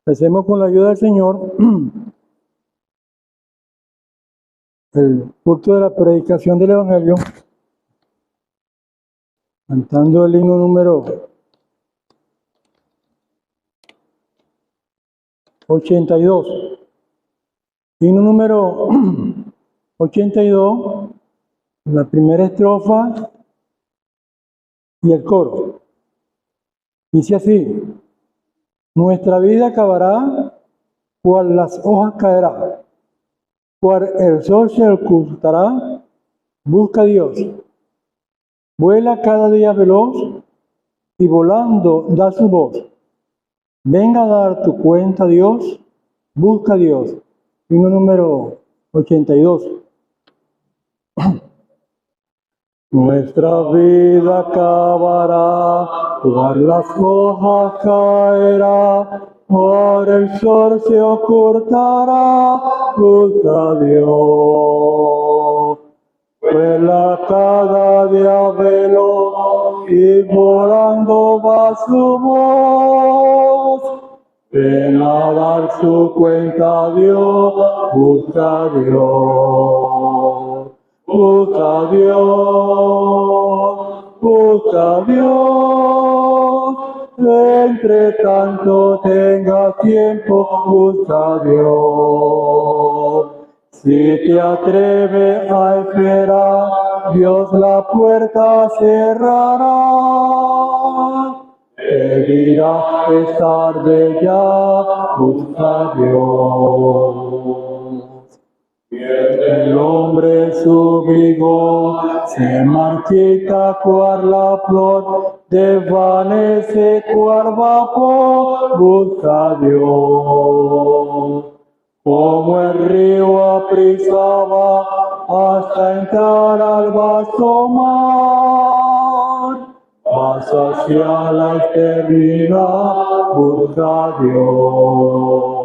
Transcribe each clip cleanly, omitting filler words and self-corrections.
Empecemos con la ayuda del Señor el culto de la predicación del Evangelio, cantando el himno número 82. Himno número 82, la primera estrofa y el coro. Dice así: nuestra vida acabará, cual las hojas caerá, cual el sol se ocultará, busca a Dios. Vuela cada día veloz y volando da su voz. Venga a dar tu cuenta a Dios, busca a Dios. Himno número 82. Nuestra vida acabará, cual las hojas caerá, cual el sol se ocultará, busca a Dios. Vuela cada día veloz y volando va su voz. Ven a dar su cuenta a Dios, busca a Dios. Busca a Dios, busca a Dios. Entre tanto tenga tiempo, busca a Dios. Si te atreves a esperar, Dios la puerta cerrará. Te dirá, es tarde ya, busca a Dios. El hombre su vigor se marchita cual la flor, desvanece cual vapor, busca a Dios. Como el río aprisa hasta entrar al vasto mar, vas hacia la eternidad, busca a Dios.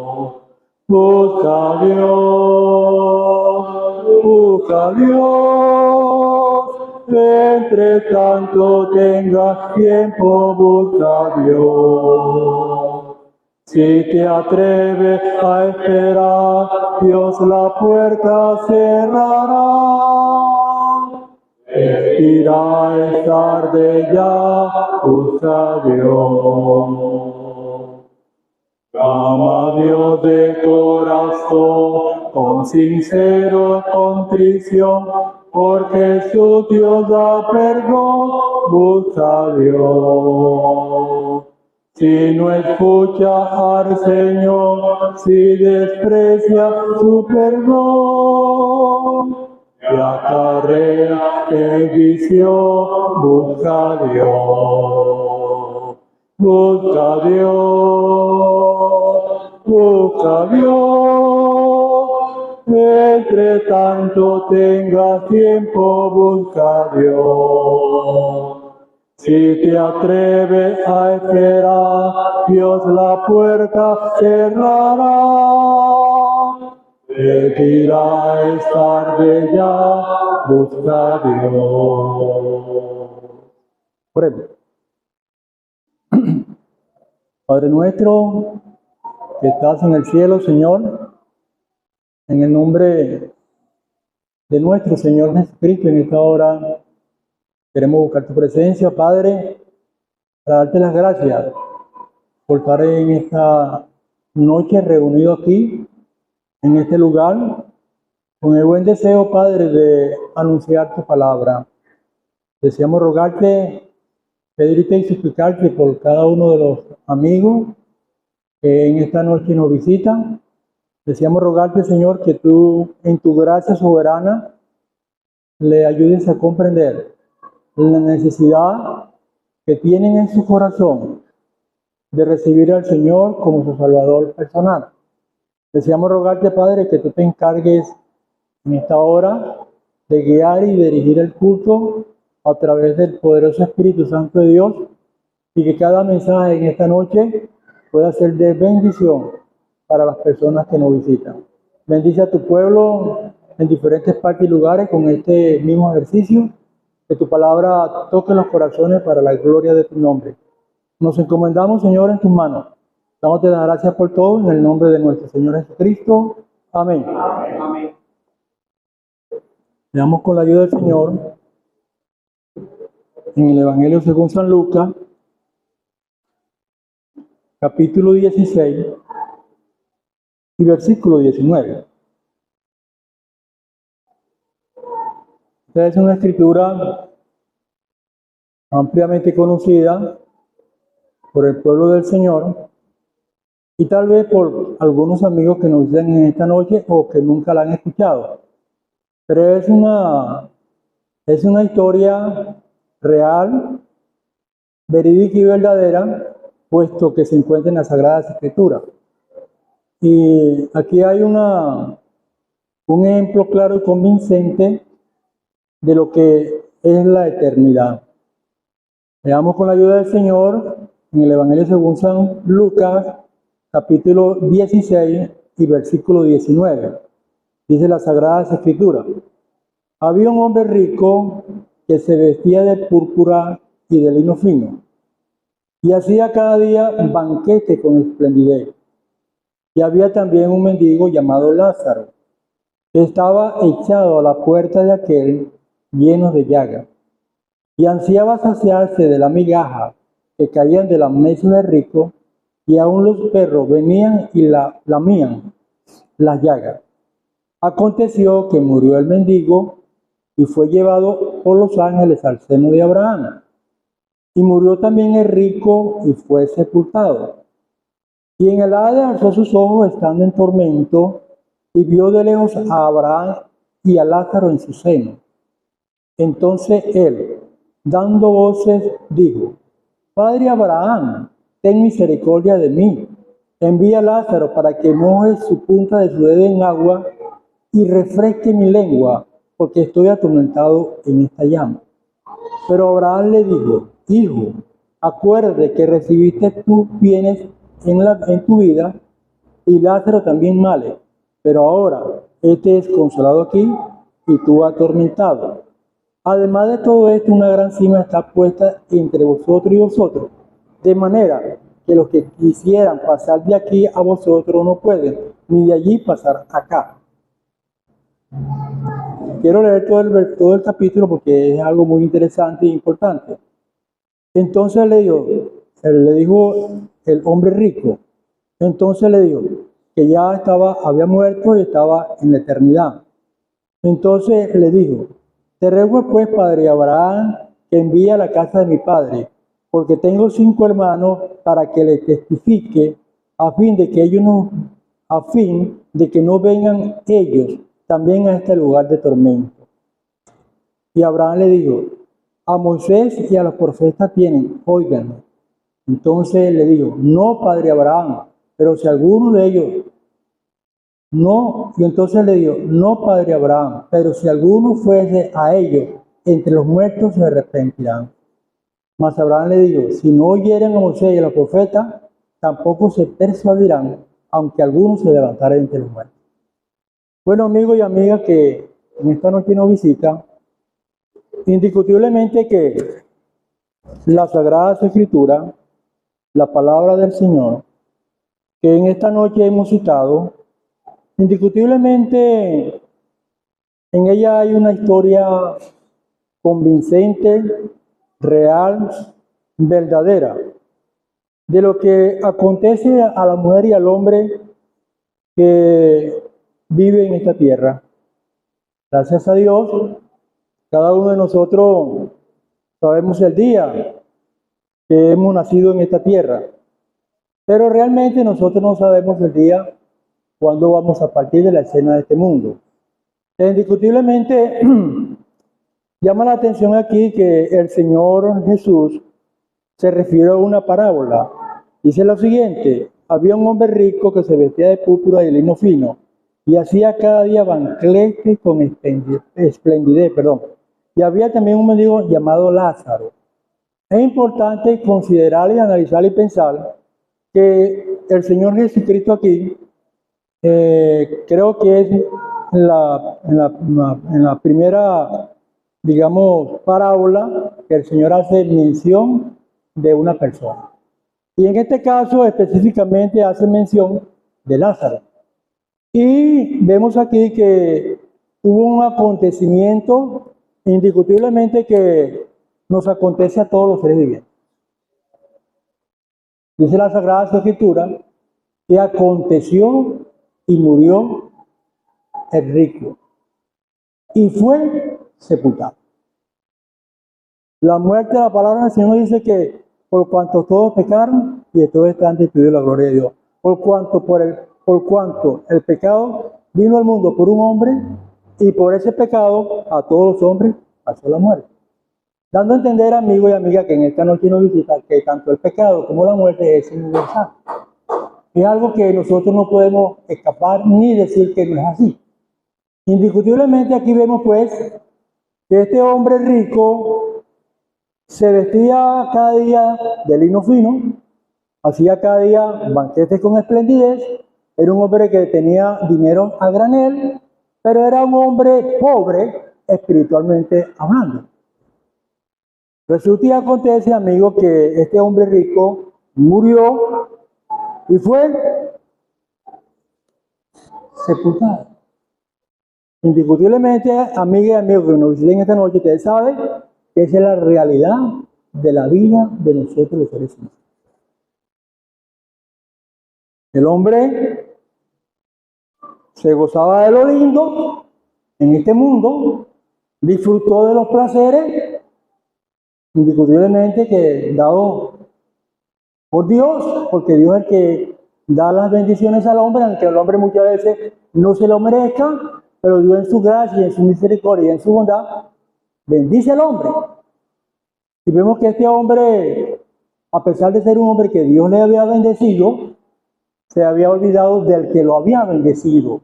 Busca a Dios, busca a Dios. Entre tanto tengas tiempo, busca a Dios. Si te atreves a esperar, Dios la puerta cerrará. Dirá, es tarde ya, busca a Dios. Ama a Dios de corazón, con sincero contrición, porque su Dios da perdón, busca a Dios. Si no escuchas al Señor, si desprecias su perdón, te acarrea bendición, busca a Dios. Busca a Dios, busca a Dios. Entre tanto tengas tiempo, busca a Dios. Si te atreves a esperar, Dios la puerta cerrará. Te dirá, es tarde ya, busca a Dios. Oremos. Padre nuestro, que estás en el cielo, Señor, en el nombre de nuestro Señor Jesucristo, en esta hora queremos buscar tu presencia, Padre, para darte las gracias por estar en esta noche reunido aquí, en este lugar, con el buen deseo, Padre, de anunciar tu palabra. Deseamos rogarte, pedirte y suplicarte por cada uno de los amigos que en esta noche nos visitan. Deseamos rogarte, Señor, que tú, en tu gracia soberana, le ayudes a comprender la necesidad que tienen en su corazón de recibir al Señor como su Salvador personal. Deseamos rogarte, Padre, que tú te encargues en esta hora de guiar y dirigir el culto a través del poderoso Espíritu Santo de Dios, y que cada mensaje en esta noche pueda ser de bendición para las personas que nos visitan. Bendice a tu pueblo en diferentes partes y lugares con este mismo ejercicio, que tu palabra toque los corazones para la gloria de tu nombre. Nos encomendamos, Señor, en tus manos. Dándote las gracias por todo en el nombre de nuestro Señor Jesucristo. Amén. Amén. Leamos con la ayuda del Señor en el Evangelio según San Lucas, capítulo 16 y versículo 19. Esta es una escritura ampliamente conocida por el pueblo del Señor y tal vez por algunos amigos que nos ven en esta noche o que nunca la han escuchado. Pero es una historia real, verídica y verdadera, puesto que se encuentra en las Sagradas Escrituras. Y aquí hay un ejemplo claro y convincente de lo que es la eternidad. Veamos con la ayuda del Señor en el Evangelio según San Lucas, capítulo 16 y versículo 19. Dice las Sagradas Escrituras: había un hombre rico que se vestía de púrpura y de lino fino, y hacía cada día un banquete con esplendidez. Y había también un mendigo llamado Lázaro, que estaba echado a la puerta de aquel, lleno de llagas, y ansiaba saciarse de la migaja que caían de la mesa del rico, y aun los perros venían y lamían las llagas. Aconteció que murió el mendigo y fue llevado por los ángeles al seno de Abraham. Y murió también el rico y fue sepultado. Y en el Hades alzó sus ojos estando en tormento y vio de lejos a Abraham y a Lázaro en su seno. Entonces él, dando voces, dijo: Padre Abraham, ten misericordia de mí. Envía a Lázaro para que moje su punta de su dedo en agua y refresque mi lengua, porque estoy atormentado en esta llama. Pero Abraham le dijo: Hijo, acuérdate que recibiste tus bienes en tu vida, y Lázaro también males, pero ahora este es consolado aquí y tú atormentado. Además de todo esto, una gran cima está puesta entre vosotros y vosotros, de manera que los que quisieran pasar de aquí a vosotros no pueden, ni de allí pasar acá. Quiero leer todo el capítulo porque es algo muy interesante e importante. Entonces le dijo el hombre rico, entonces le dijo que ya había muerto y estaba en la eternidad. Entonces le dijo: te ruego pues, padre Abraham, que envíe a la casa de mi padre, porque tengo 5 hermanos, para que le testifique, a fin de que no vengan ellos también a este lugar de tormento. Y Abraham le dijo: a Moisés y a los profetas tienen, óiganme. Entonces le dijo: no, padre Abraham, pero si alguno de ellos no, y entonces le dijo: no, padre Abraham, pero si alguno fuese a ellos entre los muertos, se arrepentirán. Mas Abraham le dijo: si no oyeren a Moisés y a los profetas, tampoco se persuadirán, aunque alguno se levantara entre los muertos. Bueno, amigos y amigas que en esta noche nos visitan, indiscutiblemente que la Sagrada Escritura, la palabra del Señor, que en esta noche hemos citado, indiscutiblemente en ella hay una historia convincente, real, verdadera, de lo que acontece a la mujer y al hombre que vive en esta tierra. Gracias a Dios, cada uno de nosotros sabemos el día que hemos nacido en esta tierra, pero realmente nosotros no sabemos el día cuándo vamos a partir de la escena de este mundo. Indiscutiblemente llama la atención aquí que el Señor Jesús se refiere a una parábola. Dice lo siguiente: había un hombre rico que se vestía de púrpura y lino fino y hacía cada día banquete con esplendidez. Y había también un mendigo llamado Lázaro. Es importante considerar y analizar y pensar que el Señor Jesucristo aquí, creo que es en la primera, digamos, parábola que el Señor hace mención de una persona. Y en este caso específicamente hace mención de Lázaro. Y vemos aquí que hubo un acontecimiento indiscutiblemente que nos acontece a todos los seres vivientes. Dice la Sagrada Escritura que aconteció y murió el rico y fue sepultado. La muerte de la palabra del Señor dice que por cuanto todos pecaron y de todos están destituidos de la gloria de Dios. Por cuanto el pecado vino al mundo por un hombre y por ese pecado a todos los hombres pasó la muerte. Dando a entender, amigo y amiga, que en esta noche nos visita que tanto el pecado como la muerte es universal. Es algo que nosotros no podemos escapar ni decir que no es así. Indiscutiblemente aquí vemos pues que este hombre rico se vestía cada día de lino fino, hacía cada día banquetes con esplendidez, era un hombre que tenía dinero a granel, pero era un hombre pobre espiritualmente hablando. Resulta y acontece, amigo, que este hombre rico murió y fue sepultado. Indiscutiblemente, amiga y amigo que nos visiten esta noche, ustedes saben que esa es la realidad de la vida de nosotros los seres humanos. El hombre se gozaba de lo lindo en este mundo, disfrutó de los placeres, indiscutiblemente que dado por Dios, porque Dios es el que da las bendiciones al hombre, aunque el hombre muchas veces no se lo merezca, pero Dios en su gracia, en su misericordia y en su bondad, bendice al hombre. Y vemos que este hombre, a pesar de ser un hombre que Dios le había bendecido, se había olvidado del que lo había bendecido.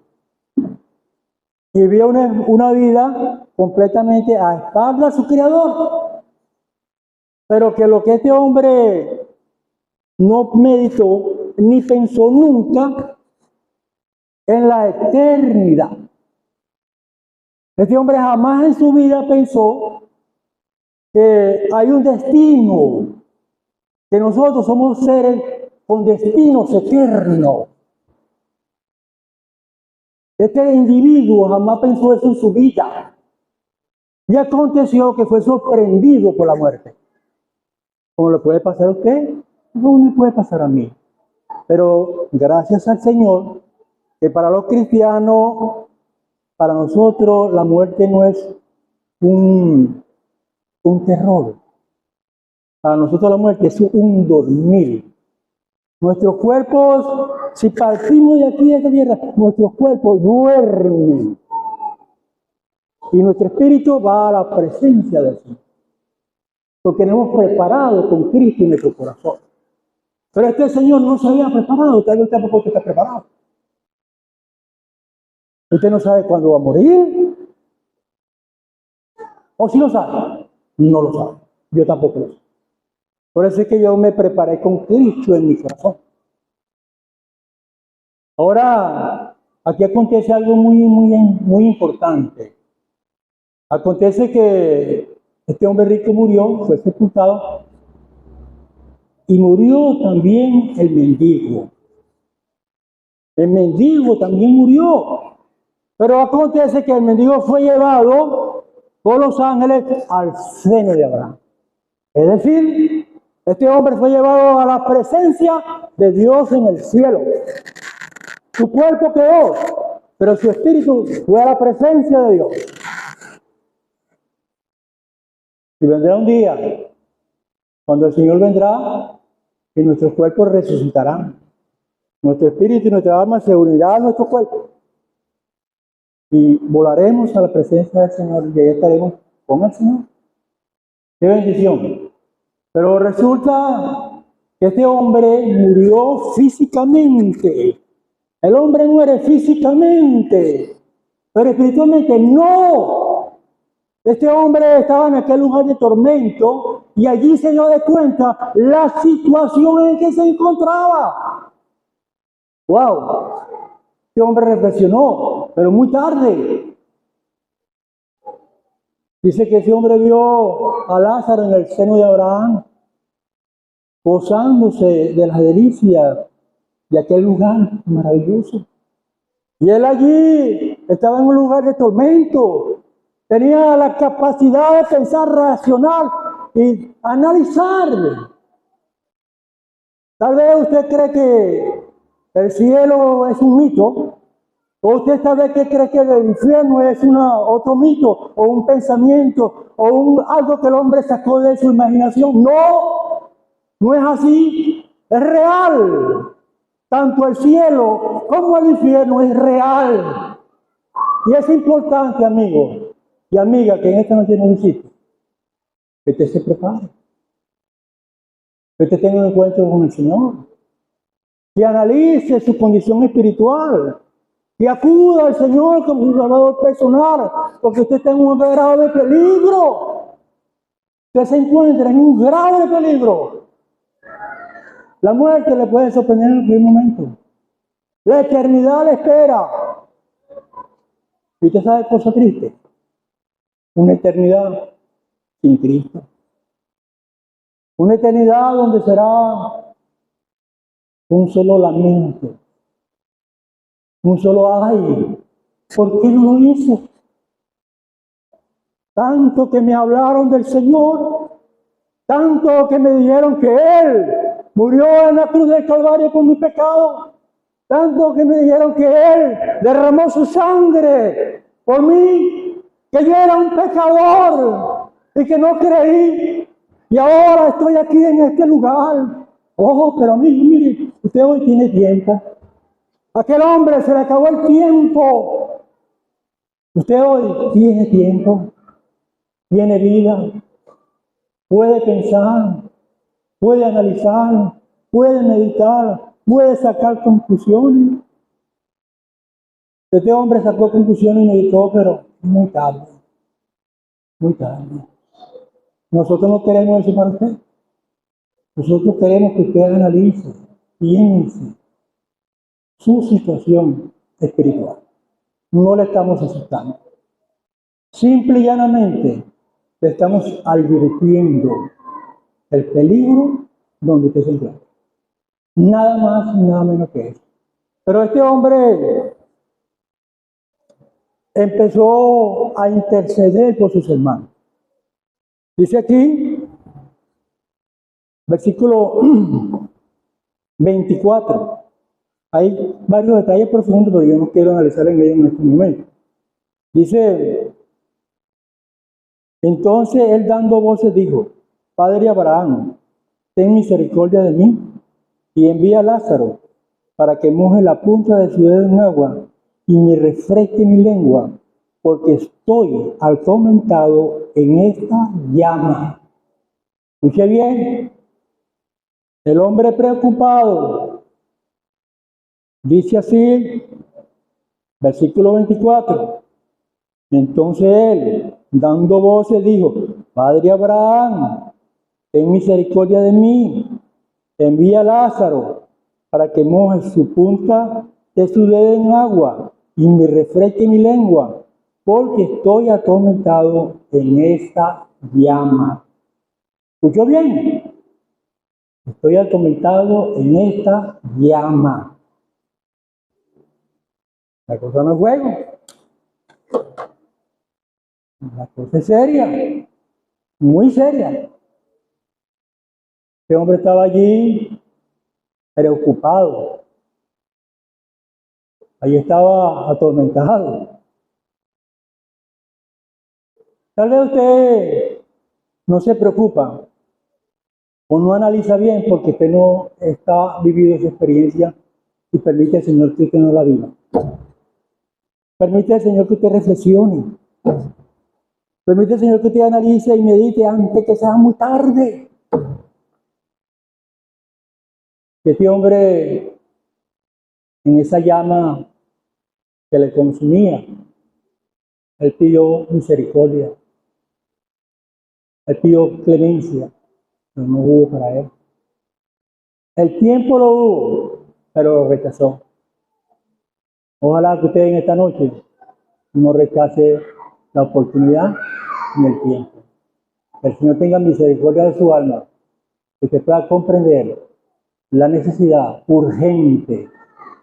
Y vivía una vida completamente a espaldas de su Creador. Pero que lo que este hombre no meditó ni pensó nunca en la eternidad. Este hombre jamás en su vida pensó que hay un destino, que nosotros somos seres con destinos eternos. Este individuo jamás pensó eso en su vida. Y aconteció que fue sorprendido por la muerte. ¿Cómo le puede pasar a usted? No me puede pasar a mí. Pero gracias al Señor, que para los cristianos, para nosotros la muerte no es un terror. Para nosotros la muerte es un dormir. Nuestros cuerpos, si partimos de aquí, de esta tierra, nuestros cuerpos duermen. Y nuestro espíritu va a la presencia del Señor. Lo tenemos preparado con Cristo en nuestro corazón. Pero este Señor no se había preparado, tal vez usted tampoco está preparado. Usted no sabe cuándo va a morir. ¿O si lo sabe? No lo sabe. Yo tampoco lo sé. Por eso es que yo me preparé con Cristo en mi corazón. Ahora, aquí acontece algo muy importante. Acontece que este hombre rico murió, fue sepultado, y murió también el mendigo. El mendigo también murió. Pero acontece que el mendigo fue llevado por los ángeles al seno de Abraham. Es decir, este hombre fue llevado a la presencia de Dios en el cielo. Su cuerpo quedó, pero su espíritu fue a la presencia de Dios. Y vendrá un día, cuando el Señor vendrá, y nuestros cuerpos resucitarán. Nuestro espíritu y nuestra alma se unirán a nuestro cuerpo. Y volaremos a la presencia del Señor y ahí estaremos con el Señor. ¡Qué bendición! Pero resulta que este hombre murió físicamente. El hombre muere físicamente, pero espiritualmente no. Este hombre estaba en aquel lugar de tormento y allí se dio de cuenta la situación en que se encontraba. ¡Wow! Este hombre reflexionó, pero muy tarde. Dice que ese hombre vio a Lázaro en el seno de Abraham gozándose de las delicias de aquel lugar maravilloso. Y él allí estaba en un lugar de tormento, tenía la capacidad de pensar racional y analizar. Tal vez usted cree que el cielo es un mito, o usted tal vez cree que el infierno es otro mito, o un pensamiento, o algo que el hombre sacó de su imaginación. No, no es así, es real. Tanto el cielo como el infierno es real. Y es importante, amigo y amiga, que en esta noche nos visite, que usted se prepare, que usted tenga un encuentro con el Señor, que analice su condición espiritual, que acuda al Señor como su salvador personal, porque usted está en un grado de peligro. Usted se encuentra en un grado de peligro. La muerte le puede sorprender en el primer momento. La eternidad le espera. Y usted sabe cosa triste. Una eternidad sin Cristo. Una eternidad donde será un solo lamento. Un solo ay. ¿Por qué no lo hizo? Tanto que me hablaron del Señor. Tanto que me dijeron que Él murió en la cruz del Calvario por mi pecado. Tanto que me dijeron que Él derramó su sangre por mí, que yo era un pecador y que no creí. Y ahora estoy aquí en este lugar. Ojo, pero amigo, mire, usted hoy tiene tiempo. A aquel hombre se le acabó el tiempo. Usted hoy tiene tiempo, tiene vida, puede pensar, puede analizar, puede meditar, puede sacar conclusiones. Este hombre sacó conclusiones y meditó, pero muy tarde, muy tarde. Nosotros no queremos eso para usted. Nosotros queremos que usted analice, piense su situación espiritual. No le estamos asustando. Simple y llanamente le estamos advirtiendo el peligro donde usted se encuentra. Nada más, nada menos que eso. Pero este hombre empezó a interceder por sus hermanos. Dice aquí, versículo 24. Hay varios detalles profundos, pero yo no quiero analizar en ellos en este momento. Dice, entonces él dando voces dijo, Padre Abraham, ten misericordia de mí y envía a Lázaro para que moje la punta de su dedo en agua y me refresque mi lengua, porque estoy atormentado en esta llama. Escuche bien, el hombre preocupado dice así, versículo 24. Entonces él, dando voces, dijo, Padre Abraham, ten misericordia de mí, envía a Lázaro para que moje su punta de su dedo en agua y me refresque mi lengua, porque estoy atormentado en esta llama. ¿Escuchó bien? Estoy atormentado en esta llama. La cosa no es juego. La cosa es seria, muy seria. Este hombre estaba allí preocupado. Allí estaba atormentado. Tal vez usted no se preocupa o no analiza bien porque usted no está viviendo esa experiencia y permite al Señor que usted no la viva. Permite al Señor que usted reflexione. Permite al Señor que usted analice y medite antes que sea muy tarde. Que este hombre, en esa llama que le consumía, él pidió misericordia. Él pidió clemencia, pero no hubo para él. El tiempo lo hubo, pero lo rechazó. Ojalá que usted en esta noche no rechace la oportunidad ni el tiempo. Que el Señor tenga misericordia de su alma que usted pueda comprender la necesidad urgente,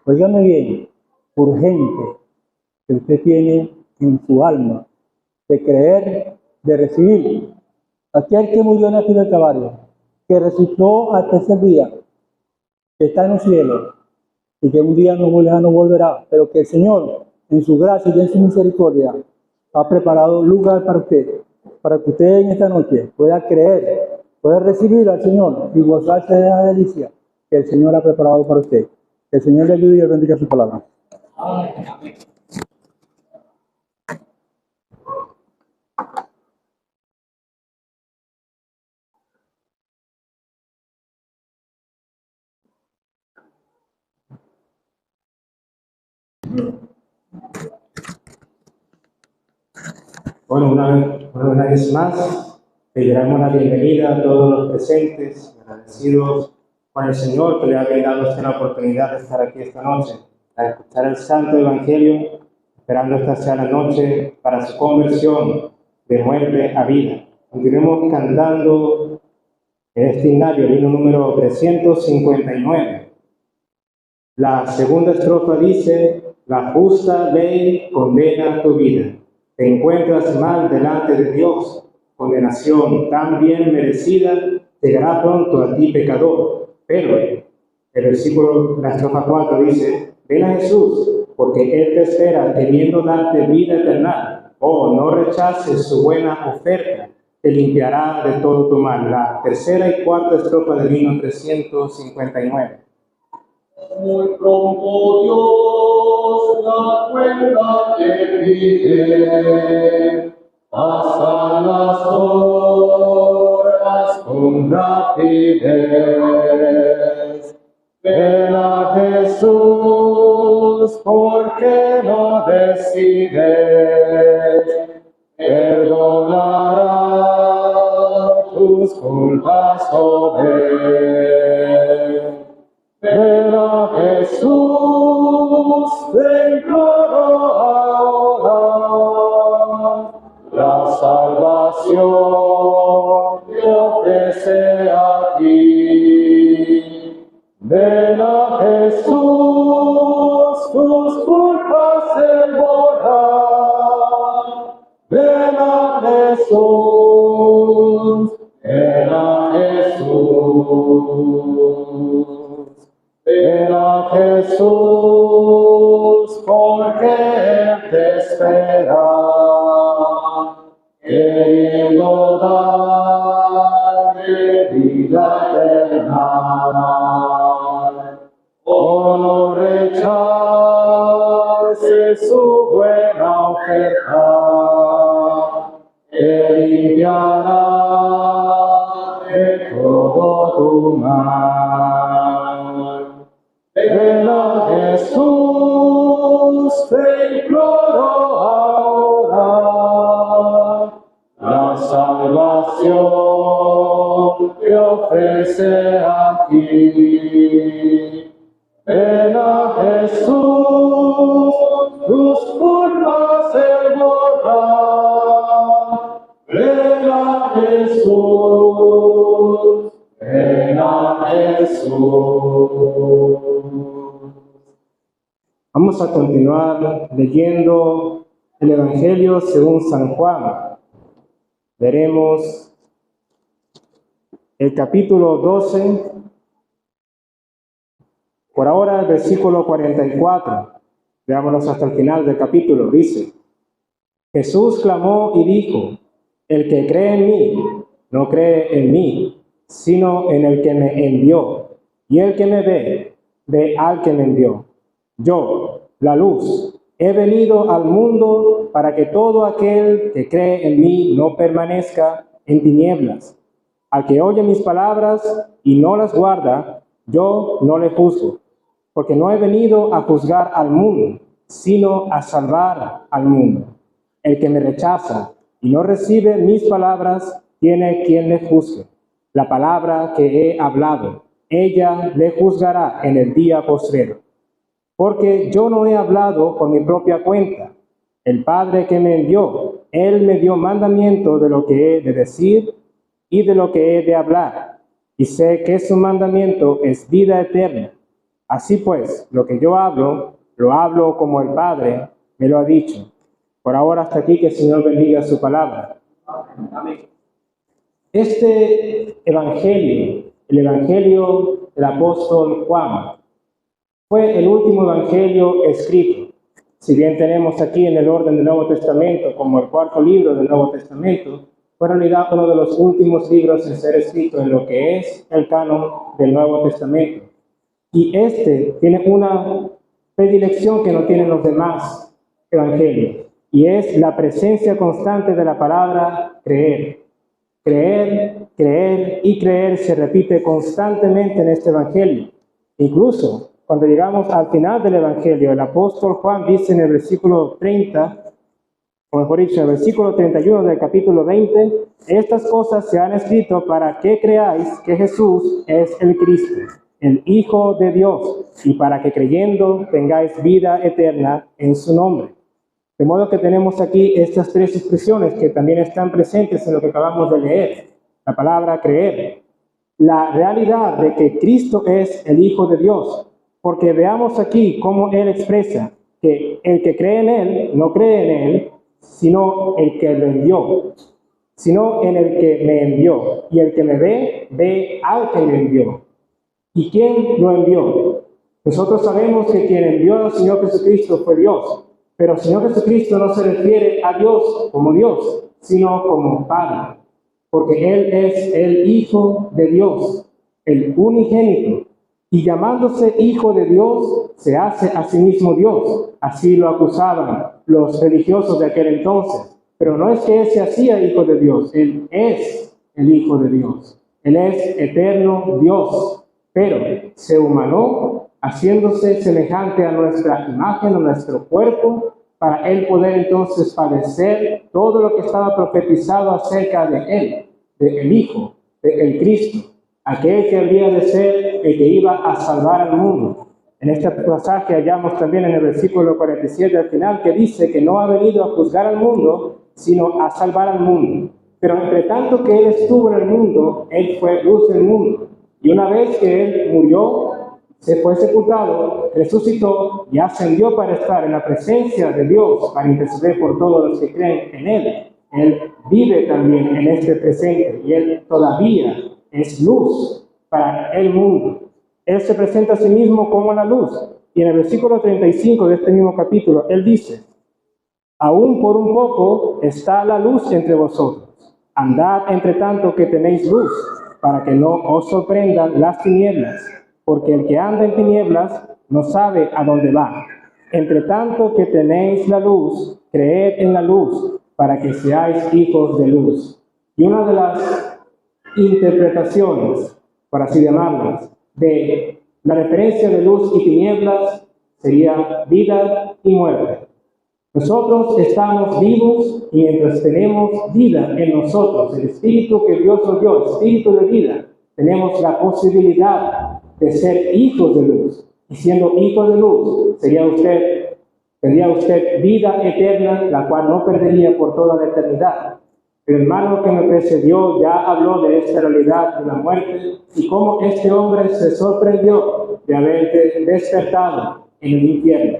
óigame bien, urgente, que usted tiene en su alma, de creer, de recibir. Aquel que murió en la cruz del Calvario, que resucitó al tercer día, que está en el cielo, y que un día no volverá, pero que el Señor, en su gracia y en su misericordia, ha preparado lugar para usted, para que usted en esta noche pueda creer, pueda recibir al Señor y gozarse de la delicia que el Señor ha preparado para usted. Que el Señor le ayude y le bendiga su palabra. Amén. Bueno, una vez más, le damos la bienvenida a todos los presentes, agradecidos con el Señor que le ha brindado esta oportunidad de estar aquí esta noche, a escuchar el Santo Evangelio, esperando esta sea la noche para su conversión de muerte a vida. Continuemos cantando este himnario, el himno número 359. La segunda estrofa dice: la justa ley condena tu vida. Te encuentras mal delante de Dios, condenación tan bien merecida llegará pronto a ti pecador. Pero el versículo, la estrofa 4 dice: ven a Jesús, porque Él te espera queriendo darte vida eterna. Oh, no rechaces su buena oferta, te limpiará de todo tu mal. La tercera y cuarta estrofa del himno 359. Muy pronto Dios la cuenta te pide, pasan las horas con rapidez. Ven a Jesús, porque no decides, perdonará tus culpas sobre. Ven a Jesús, te imploro ahora, la salvación te ofrece aquí. Ven a Jesús, tus culpas se borran. Ven a Jesús, ven a Jesús. Ven a Jesús, porque Él te espera, queriendo darte vida eterna. Oh, no rechaces su buena oferta, te limpiará de todo tu mal. Ven a Jesús, te imploro ahora, la salvación te ofrece aquí. Ven a Jesús, tus culpas se borran. Ven a Jesús, ven a Jesús. Vamos a continuar leyendo el Evangelio según San Juan. Veremos el capítulo 12, por ahora el versículo 44. Veámonos hasta el final del capítulo. Dice: Jesús clamó y dijo: el que cree en mí, no cree en mí, sino en el que me envió. Y el que me ve, ve al que me envió. Yo, la luz, he venido al mundo para que todo aquel que cree en mí no permanezca en tinieblas. Al que oye mis palabras y no las guarda, yo no le juzgo, porque no he venido a juzgar al mundo, sino a salvar al mundo. El que me rechaza y no recibe mis palabras, tiene quien le juzgue. La palabra que he hablado, ella le juzgará en el día postrero. Porque yo no he hablado por mi propia cuenta. El Padre que me envió, Él me dio mandamiento de lo que he de decir y de lo que he de hablar. y sé que su mandamiento es vida eterna. Así pues, lo que yo hablo, lo hablo como el Padre me lo ha dicho. Por ahora hasta aquí, que el Señor bendiga su palabra. Amén. Este evangelio, el evangelio del apóstol Juan, fue el último evangelio escrito. Si bien tenemos aquí en el orden del Nuevo Testamento como el cuarto libro del Nuevo Testamento, fue en realidad uno de los últimos libros en ser escrito en lo que es el canon del Nuevo Testamento. Y este tiene una predilección que no tienen los demás evangelios, y es la presencia constante de la palabra creer. Creer, creer y creer se repite constantemente en este evangelio. Incluso cuando llegamos al final del evangelio, el apóstol Juan dice en el versículo 30, o mejor dicho, en el versículo 31 del capítulo 20, estas cosas se han escrito para que creáis que Jesús es el Cristo, el Hijo de Dios, y para que creyendo tengáis vida eterna en su nombre. De modo que tenemos aquí estas tres expresiones que también están presentes en lo que acabamos de leer. La palabra creer. La realidad de que Cristo es el Hijo de Dios. Porque veamos aquí cómo Él expresa que el que cree en Él, no cree en Él, sino el que lo envió. Sino en el que me envió. Y el que me ve, ve al que me envió. ¿Y quién lo envió? Nosotros sabemos que quien envió al Señor Jesucristo fue Dios. Pero el Señor Jesucristo no se refiere a Dios como Dios, sino como Padre, porque Él es el Hijo de Dios, el unigénito, y llamándose Hijo de Dios, se hace a sí mismo Dios. Así lo acusaban los religiosos de aquel entonces. Pero no es que Él se hacía Hijo de Dios, Él es el Hijo de Dios. Él es eterno Dios, pero se humanó, haciéndose semejante a nuestra imagen, a nuestro cuerpo, para Él poder entonces padecer todo lo que estaba profetizado acerca de Él, del Hijo, del Cristo, aquel que habría de ser el que iba a salvar al mundo. En este pasaje hallamos también en el versículo 47 al final que dice que no ha venido a juzgar al mundo, sino a salvar al mundo. Pero entre tanto que Él estuvo en el mundo, Él fue luz del mundo. Y una vez que Él murió, se fue sepultado, resucitó y ascendió para estar en la presencia de Dios, para interceder por todos los que creen en Él. Él vive también en este presente y Él todavía es luz para el mundo. Él se presenta a sí mismo como la luz. Y en el versículo 35 de este mismo capítulo, Él dice: aún por un poco está la luz entre vosotros. Andad entre tanto que tenéis luz, para que no os sorprendan las tinieblas. Porque el que anda en tinieblas no sabe a dónde va. Entre tanto que tenéis la luz, creed en la luz, para que seáis hijos de luz. Y una de las interpretaciones, por así llamarlas, de la referencia de luz y tinieblas sería vida y muerte. Nosotros estamos vivos y mientras tenemos vida en nosotros, el Espíritu que Dios nos dio, el Espíritu de vida, tenemos la posibilidad de ser hijos de luz. Y siendo hijos de luz, tendría usted vida eterna, la cual no perdería por toda la eternidad. El hermano que me precedió ya habló de esta realidad de la muerte y cómo este hombre se sorprendió de haber despertado en el infierno.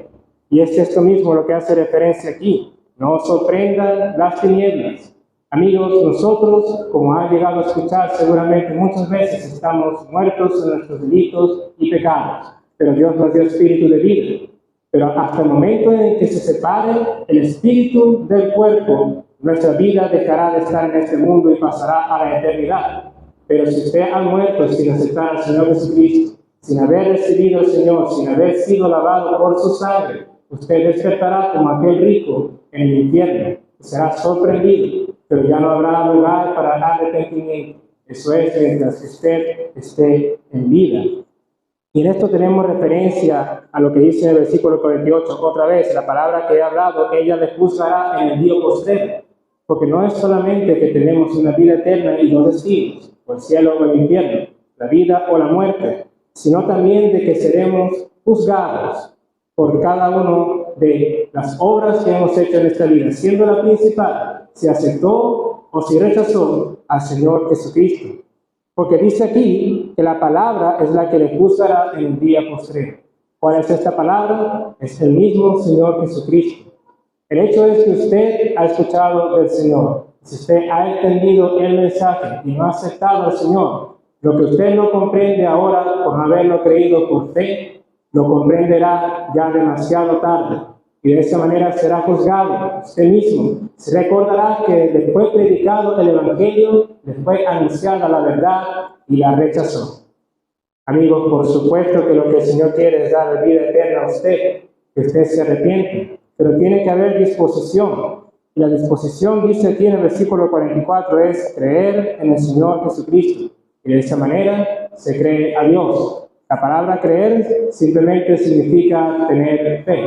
Y es esto mismo lo que hace referencia aquí. No os sorprendan las tinieblas. Amigos, nosotros, como han llegado a escuchar seguramente muchas veces, estamos muertos en nuestros delitos y pecados, pero Dios nos dio espíritu de vida. Pero hasta el momento en que se separe el espíritu del cuerpo, nuestra vida dejará de estar en este mundo y pasará a la eternidad. Pero si usted ha muerto sin aceptar al Señor Jesucristo, sin haber recibido al Señor, sin haber sido lavado por su sangre, usted despertará como aquel rico en el infierno. Será sorprendido, pero ya no habrá lugar para arrepentimiento. Eso es mientras usted esté en vida. Y en esto tenemos referencia a lo que dice en el versículo 48. Otra vez, la palabra que he hablado, ella le juzgará en el día postrero. Porque no es solamente que tenemos una vida eterna y dos destinos, o el cielo o el infierno, la vida o la muerte, sino también de que seremos juzgados por cada uno de las obras que hemos hecho en esta vida, siendo la principal, si aceptó o si rechazó al Señor Jesucristo. Porque dice aquí que la palabra es la que le juzgará en el día postrero. ¿Cuál es esta palabra? Es el mismo Señor Jesucristo. El hecho es que usted ha escuchado del Señor. Si usted ha entendido el mensaje y no ha aceptado al Señor, lo que usted no comprende ahora por no haberlo creído por fe, lo comprenderá ya demasiado tarde. Y de esa manera será juzgado usted mismo. Se recordará que le fue predicado el Evangelio, le fue anunciada la verdad y la rechazó. Amigos, por supuesto que lo que el Señor quiere es dar vida eterna a usted, que usted se arrepiente, pero tiene que haber disposición. Y la disposición, dice aquí en el versículo 44, es creer en el Señor Jesucristo. Y de esa manera se cree a Dios. La palabra creer simplemente significa tener fe.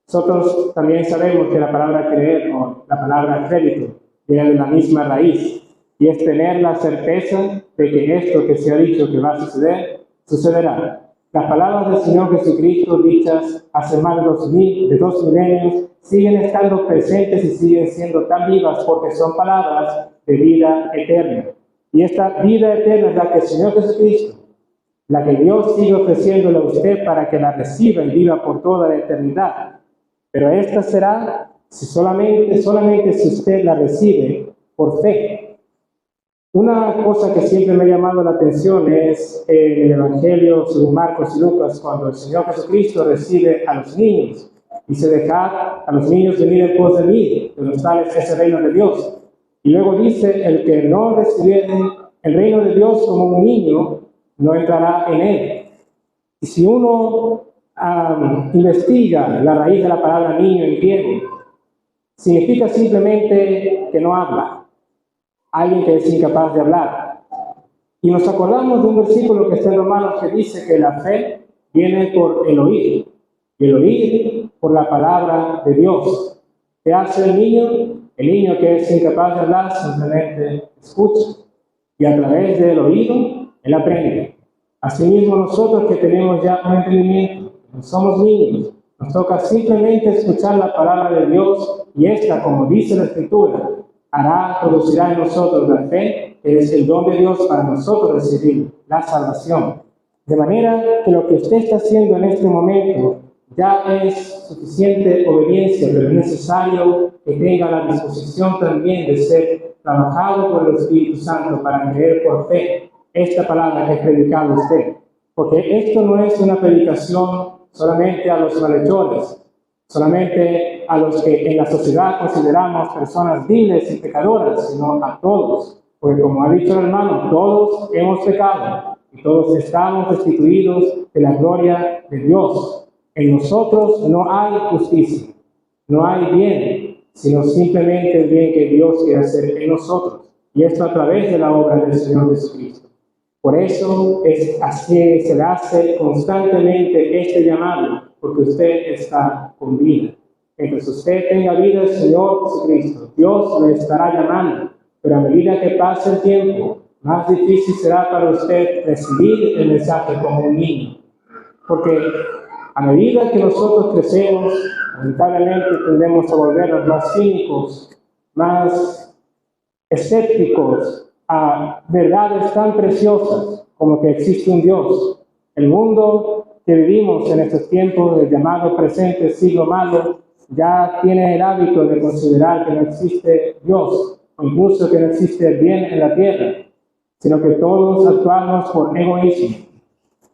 Nosotros también sabemos que la palabra creer o la palabra crédito viene de la misma raíz, y es tener la certeza de que esto que se ha dicho que va a suceder, sucederá. Las palabras del Señor Jesucristo dichas hace más de 2 milenios siguen estando presentes y siguen siendo tan vivas porque son palabras de vida eterna. Y esta vida eterna es la que el Señor Jesucristo, la que Dios sigue ofreciéndole a usted para que la reciba y viva por toda la eternidad. Pero esta será solamente si usted la recibe por fe. Una cosa que siempre me ha llamado la atención es en el Evangelio según Marcos y Lucas, cuando el Señor Jesucristo recibe a los niños. Dice: dejad a los niños venir en pos de mí, de los tales es el reino de Dios. Y luego dice: el que no recibiere el reino de Dios como un niño, no entrará en él. Y si uno investiga la raíz de la palabra niño en griego, significa simplemente que no habla, alguien que es incapaz de hablar. Y nos acordamos de un versículo que está en Romanos que dice que la fe viene por el oír, y el oír por la palabra de Dios. ¿Qué hace el niño? El niño que es incapaz de hablar simplemente escucha, y a través del oído él aprende. Asimismo, nosotros que tenemos ya un entendimiento, no somos niños, nos toca simplemente escuchar la palabra de Dios, y esta, como dice la Escritura, producirá en nosotros la fe, que es el don de Dios para nosotros recibir la salvación. De manera que lo que usted está haciendo en este momento ya es suficiente obediencia, pero es necesario que tenga la disposición también de ser trabajado por el Espíritu Santo para creer por fe esta palabra que ha predicado usted. Porque esto no es una predicación solamente a los malhechores, solamente a los que en la sociedad consideramos personas viles y pecadoras, sino a todos. Porque como ha dicho el hermano, todos hemos pecado y todos estamos destituidos de la gloria de Dios. En nosotros no hay justicia, no hay bien, sino simplemente el bien que Dios quiere hacer en nosotros. Y esto a través de la obra del Señor Jesucristo. Por eso es así, se le hace constantemente este llamado, porque usted está con vida. Mientras usted tenga vida, el Señor Jesucristo, Dios le estará llamando, pero a medida que pase el tiempo, más difícil será para usted recibir el mensaje como un niño. Porque a medida que nosotros crecemos, lamentablemente tendemos a volvernos más cínicos, más escépticos a verdades tan preciosas como que existe un Dios. El mundo que vivimos en estos tiempos del llamado presente siglo malo ya tiene el hábito de considerar que no existe Dios, o incluso que no existe el bien en la tierra, sino que todos actuamos por egoísmo.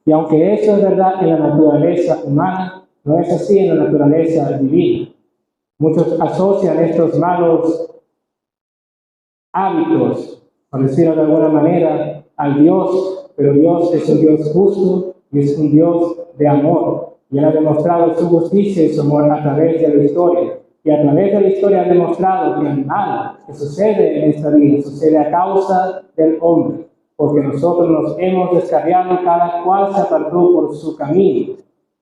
Y aunque eso es verdad en la naturaleza humana, no es así en la naturaleza divina. Muchos asocian estos malos hábitos, por decirlo de alguna manera, al Dios, pero Dios es un Dios justo y es un Dios de amor. Y Él ha demostrado su justicia y su amor a través de la historia. Y a través de la historia ha demostrado que el mal que sucede en esta vida sucede a causa del hombre, porque nosotros nos hemos descarriado, cada cual se apartó por su camino,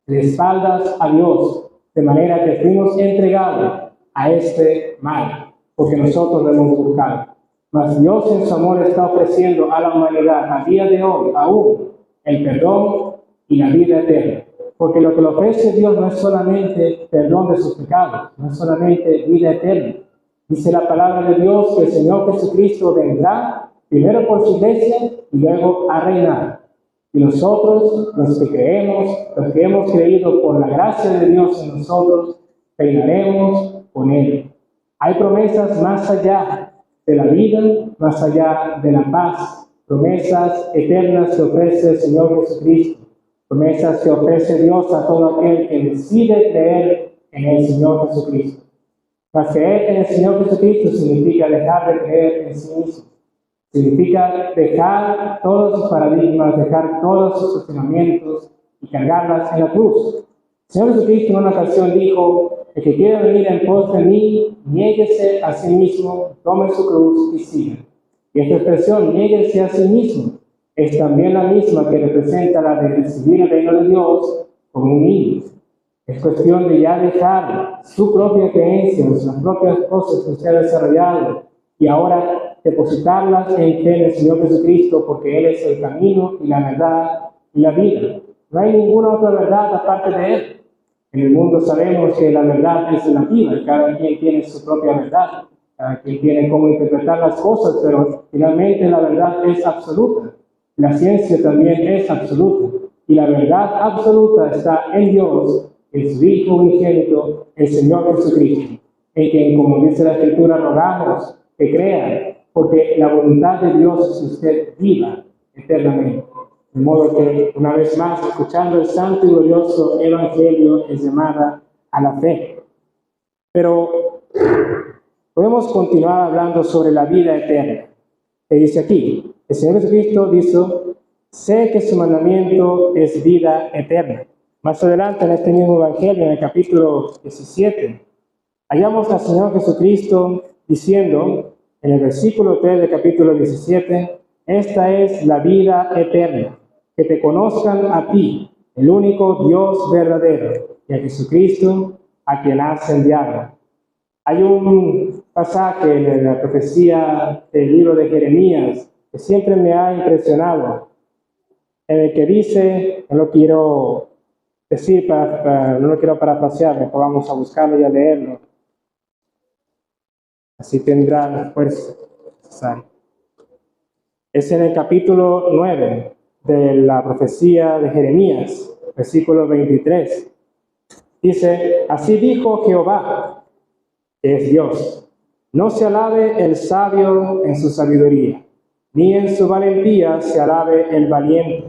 de espaldas a Dios, de manera que fuimos entregados a este mal, porque nosotros lo hemos buscado. Mas Dios en su amor está ofreciendo a la humanidad a día de hoy aún el perdón y la vida eterna. Porque lo que le ofrece Dios no es solamente perdón de sus pecados, no es solamente vida eterna. Dice la palabra de Dios que el Señor Jesucristo vendrá primero por su iglesia y luego a reinar. Y nosotros, los que creemos, los que hemos creído por la gracia de Dios en nosotros, reinaremos con Él. Hay promesas más allá de la vida, más allá de la paz, promesas eternas que ofrece el Señor Jesucristo, promesas que ofrece Dios a todo aquel que decide creer en el Señor Jesucristo. Mas creer en el Señor Jesucristo significa dejar de creer en sí mismo. Significa dejar todos sus paradigmas, dejar todos sus cuestionamientos y cargarlas en la cruz. El Señor Jesucristo en una ocasión dijo: el que quiera venir en pos de mí, niéguese a sí mismo, tome su cruz y siga. Y esta expresión, niéguese a sí mismo, es también la misma que representa la de recibir el reino de Dios como un niño. Es cuestión de ya dejar su propia creencia, las propias cosas que usted ha desarrollado, y ahora depositarlas en fe en el Señor Jesucristo, porque Él es el camino y la verdad y la vida. No hay ninguna otra verdad aparte de Él. En el mundo sabemos que la verdad es relativa y cada quien tiene su propia verdad, cada quien tiene cómo interpretar las cosas, pero finalmente la verdad es absoluta. La ciencia también es absoluta, y la verdad absoluta está en Dios, en su Hijo unigénito, el Señor Jesucristo, en quien, como dice la Escritura, rogamos que crea, porque la voluntad de Dios es que usted viva eternamente. De modo que, una vez más, escuchando el santo y glorioso Evangelio, es llamada a la fe. Pero podemos continuar hablando sobre la vida eterna. Que dice aquí, el Señor Jesucristo dijo: sé que su mandamiento es vida eterna. Más adelante, en este mismo Evangelio, en el capítulo 17, hallamos al Señor Jesucristo diciendo, en el versículo 3 del capítulo 17, esta es la vida eterna, que te conozcan a ti, el único Dios verdadero, y a Jesucristo, a quien has enviado. Hay un pasaje en la profecía del libro de Jeremías que siempre me ha impresionado, en el que dice, no lo quiero decir, no lo quiero parafrasear, mejor vamos a buscarlo y a leerlo. Así tendrá la fuerza necesaria. Es en el capítulo 9 de la profecía de Jeremías, versículo 23. Dice: así dijo Jehová, que es Dios: no se alabe el sabio en su sabiduría, ni en su valentía se alabe el valiente,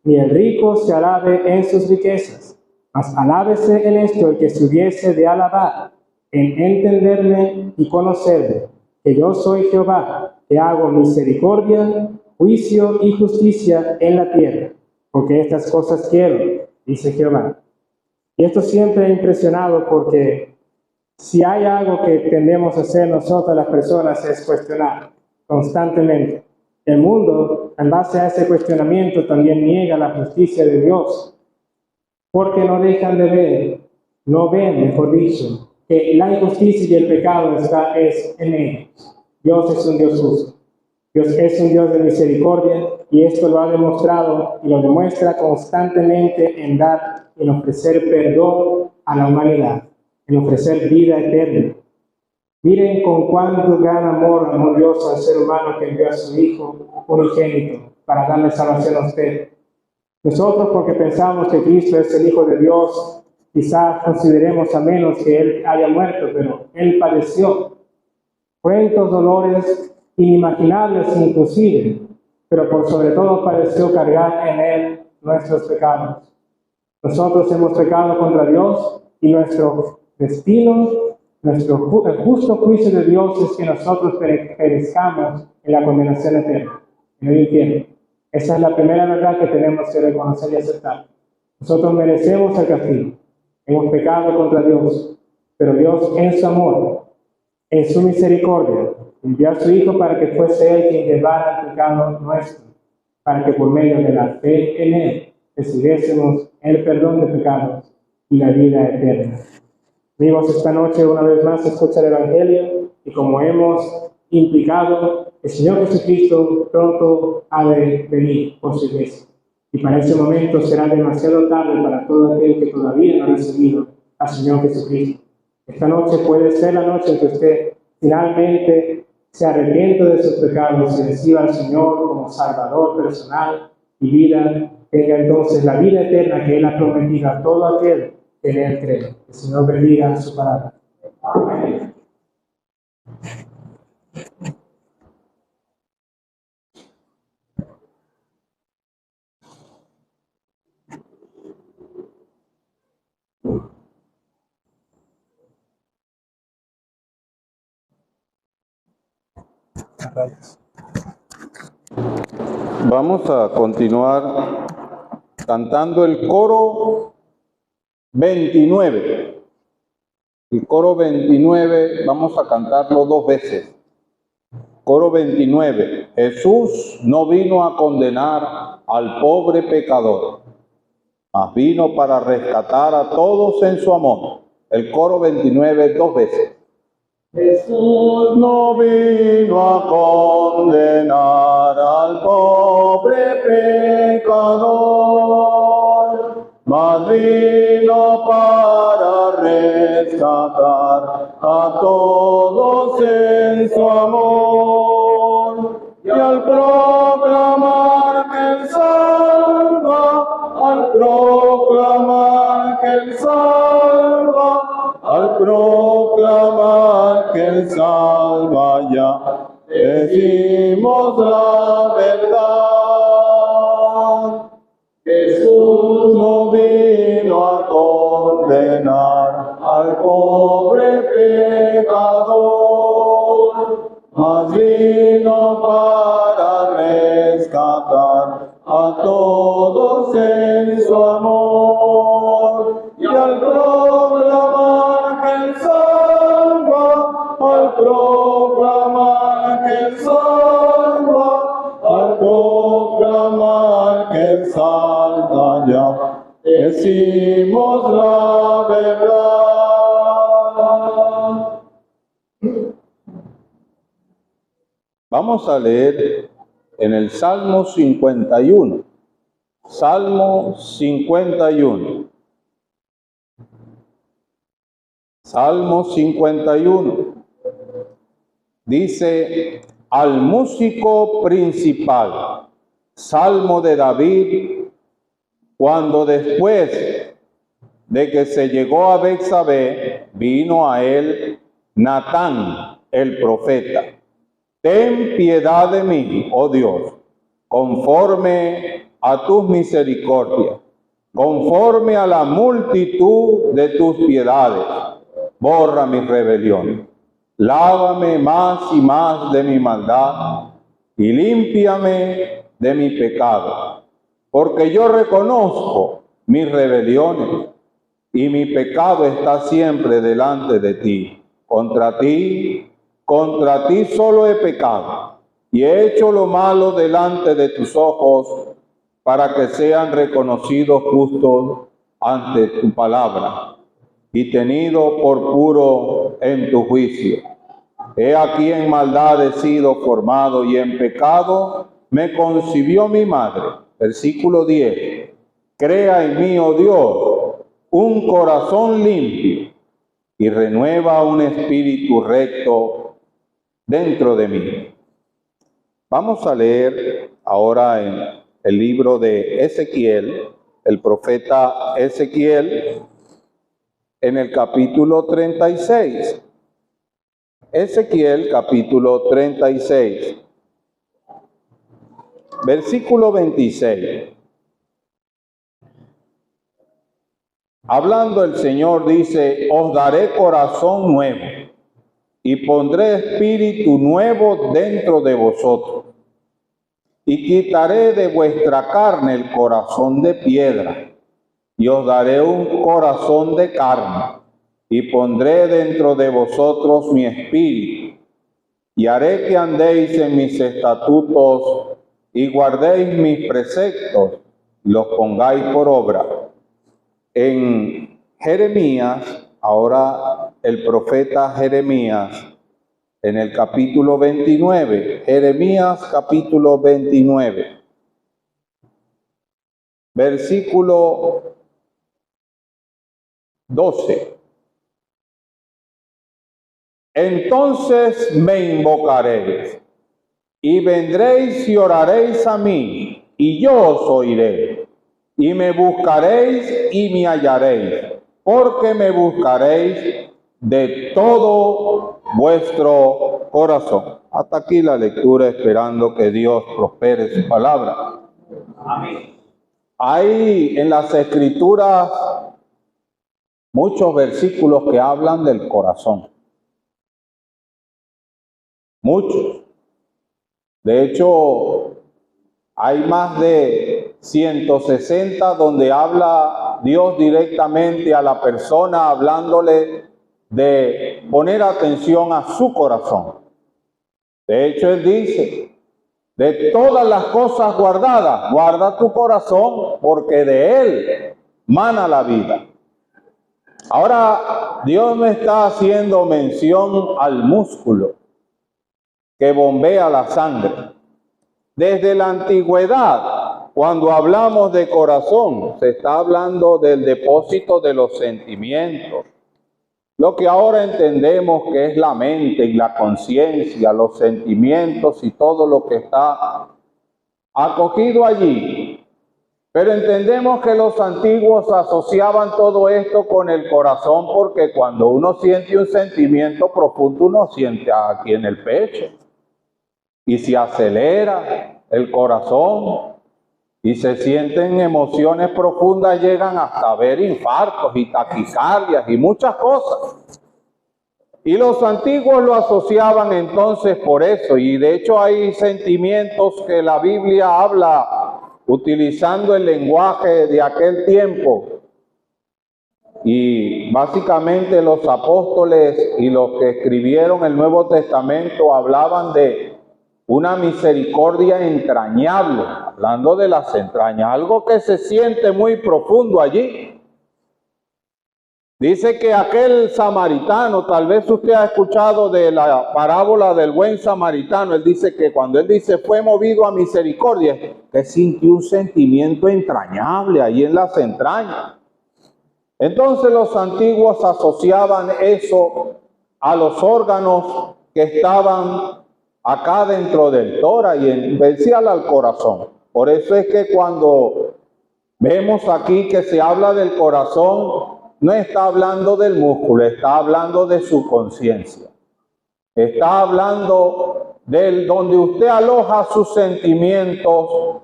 ni el rico se alabe en sus riquezas, mas alábese en esto el que se hubiese de alabar, en entenderme y conocerme, que yo soy Jehová, que hago misericordia, juicio y justicia en la tierra, porque estas cosas quiero, dice Jehová. Y esto siempre ha impresionado, porque si hay algo que tendemos a hacer nosotras las personas es cuestionar constantemente. El mundo, en base a ese cuestionamiento, también niega la justicia de Dios, porque no dejan de ver, no ven, mejor dicho, que la injusticia y el pecado es en ellos. Dios es un Dios justo. Dios es un Dios de misericordia, y esto lo ha demostrado y lo demuestra constantemente en dar, en ofrecer perdón a la humanidad, en ofrecer vida eterna. Miren con cuánto gran amor Dios al ser humano, que envió a su Hijo unigénito para darle salvación a usted. Nosotros, porque pensamos que Cristo es el Hijo de Dios, quizás consideremos a menos que Él haya muerto, pero Él padeció cruentos dolores inimaginables inclusive, pero por sobre todo padeció cargar en Él nuestros pecados. Nosotros hemos pecado contra Dios, y nuestro destino, el justo juicio de Dios es que nosotros perezcamos en la condenación eterna, en el infierno. Esa es la primera verdad que tenemos que reconocer y aceptar. Nosotros merecemos el castigo. Hemos pecado contra Dios, pero Dios, en su amor, en su misericordia, envió a su Hijo para que fuese Él quien llevara el pecado nuestro, para que por medio de la fe en Él recibiésemos el perdón de pecados y la vida eterna. Amigos, esta noche una vez más escucha el Evangelio, y como hemos implicado, el Señor Jesucristo pronto ha de venir por su iglesia. Y para ese momento será demasiado tarde para todo aquel que todavía no ha recibido al Señor Jesucristo. Esta noche puede ser la noche en que usted finalmente se arrepienta de sus pecados y reciba al Señor como Salvador personal y vida, tenga entonces la vida eterna que Él ha prometido a todo aquel que en Él cree. El Señor bendiga su palabra. Amén. Vamos a continuar cantando el coro 29. El coro 29 vamos a cantarlo 2 veces. Coro 29. Jesús no vino a condenar al pobre pecador, mas vino para rescatar a todos en su amor. El coro 29 2 veces. Jesús no vino a condenar al pobre pecador, mas vino para rescatar a todos en su amor. Y al proclamar que Él salva, al proclamar que Él salva, al proclamar que Él salva ya, decimos la verdad. Jesús no vino a condenar al pobre pecador, mas vino para rescatar a todos en su amor. Y al proclamar que Él salva, al proclamar que Él salva, al proclamar que Él salva ya, decimos la verdad. Vamos a leer en el Salmo 51. Salmo 51. Salmo 51. Dice, al músico principal, Salmo de David, cuando después de que se llegó a Betsabé, vino a él Natán, el profeta. Ten piedad de mí, oh Dios, conforme a tus misericordias, conforme a la multitud de tus piedades, borra mis rebeliones. Lávame más y más de mi maldad y límpiame de mi pecado, porque yo reconozco mis rebeliones y mi pecado está siempre delante de ti. Contra ti solo he pecado y he hecho lo malo delante de tus ojos, para que sean reconocidos justos ante tu palabra y tenido por puro en tu juicio. He aquí en maldad he sido formado y en pecado me concibió mi madre. Versículo 10. Crea en mí, oh Dios, un corazón limpio y renueva un espíritu recto dentro de mí. Vamos a leer ahora en el libro de Ezequiel, el profeta Ezequiel, en el capítulo 36. Ezequiel, capítulo 36, versículo 26. Hablando el Señor dice, os daré corazón nuevo y pondré espíritu nuevo dentro de vosotros. Y quitaré de vuestra carne el corazón de piedra, y os daré un corazón de carne, y pondré dentro de vosotros mi espíritu, y haré que andéis en mis estatutos, y guardéis mis preceptos, los pongáis por obra. En Jeremías, ahora el profeta Jeremías, en el capítulo 29, Jeremías capítulo 29, versículo 12. entonces me invocaréis, y vendréis y oraréis a mí, y yo os oiré, y me buscaréis y me hallaréis, porque me buscaréis de todo vuestro corazón. Hasta aquí la lectura, esperando que Dios prospere su palabra. Amén. Hay en las Escrituras muchos versículos que hablan del corazón. Muchos. De hecho, hay más de 160 donde habla Dios directamente a la persona, hablándole de poner atención a su corazón. De hecho, Él dice, de todas las cosas guardadas, guarda tu corazón, porque de él mana la vida. Ahora, Dios me está haciendo mención al músculo que bombea la sangre. Desde la antigüedad, cuando hablamos de corazón, se está hablando del depósito de los sentimientos. Lo que ahora entendemos que es la mente y la conciencia, los sentimientos y todo lo que está acogido allí. Pero entendemos que los antiguos asociaban todo esto con el corazón, porque cuando uno siente un sentimiento profundo, uno siente aquí en el pecho. Y se acelera el corazón y se sienten emociones profundas, llegan hasta ver infartos y taquicardias y muchas cosas. Y los antiguos lo asociaban entonces por eso, y de hecho hay sentimientos que la Biblia habla utilizando el lenguaje de aquel tiempo. Y básicamente los apóstoles y los que escribieron el Nuevo Testamento hablaban de una misericordia entrañable, hablando de las entrañas, algo que se siente muy profundo allí. Dice que aquel samaritano, tal vez usted ha escuchado de la parábola del buen samaritano, él dice que cuando él dice fue movido a misericordia, que sintió un sentimiento entrañable ahí en las entrañas. Entonces los antiguos asociaban eso a los órganos que estaban acá dentro del tórax y en especial al corazón. Por eso es que cuando vemos aquí que se habla del corazón, no está hablando del músculo, está hablando de su conciencia. Está hablando del donde usted aloja sus sentimientos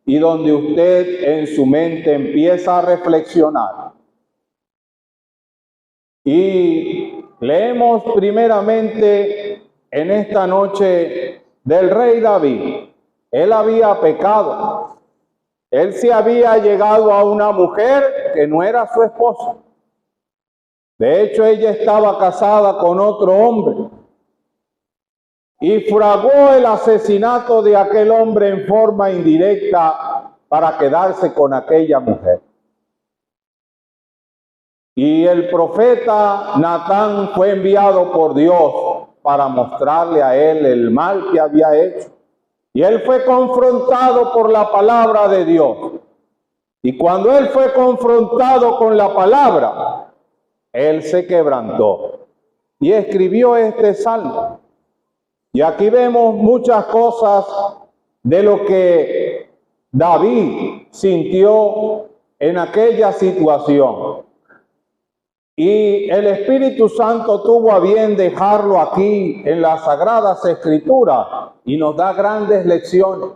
y donde usted en su mente empieza a reflexionar. Y leemos primeramente en esta noche del rey David. Él había pecado. Él se había llegado a una mujer que no era su esposa. De hecho, ella estaba casada con otro hombre. Y fraguó el asesinato de aquel hombre en forma indirecta para quedarse con aquella mujer. Y el profeta Natán fue enviado por Dios para mostrarle a él el mal que había hecho. Y él fue confrontado por la palabra de Dios. Y cuando él fue confrontado con la palabra, él se quebrantó y escribió este salmo. Y aquí vemos muchas cosas de lo que David sintió en aquella situación. Y el Espíritu Santo tuvo a bien dejarlo aquí en las Sagradas Escrituras y nos da grandes lecciones.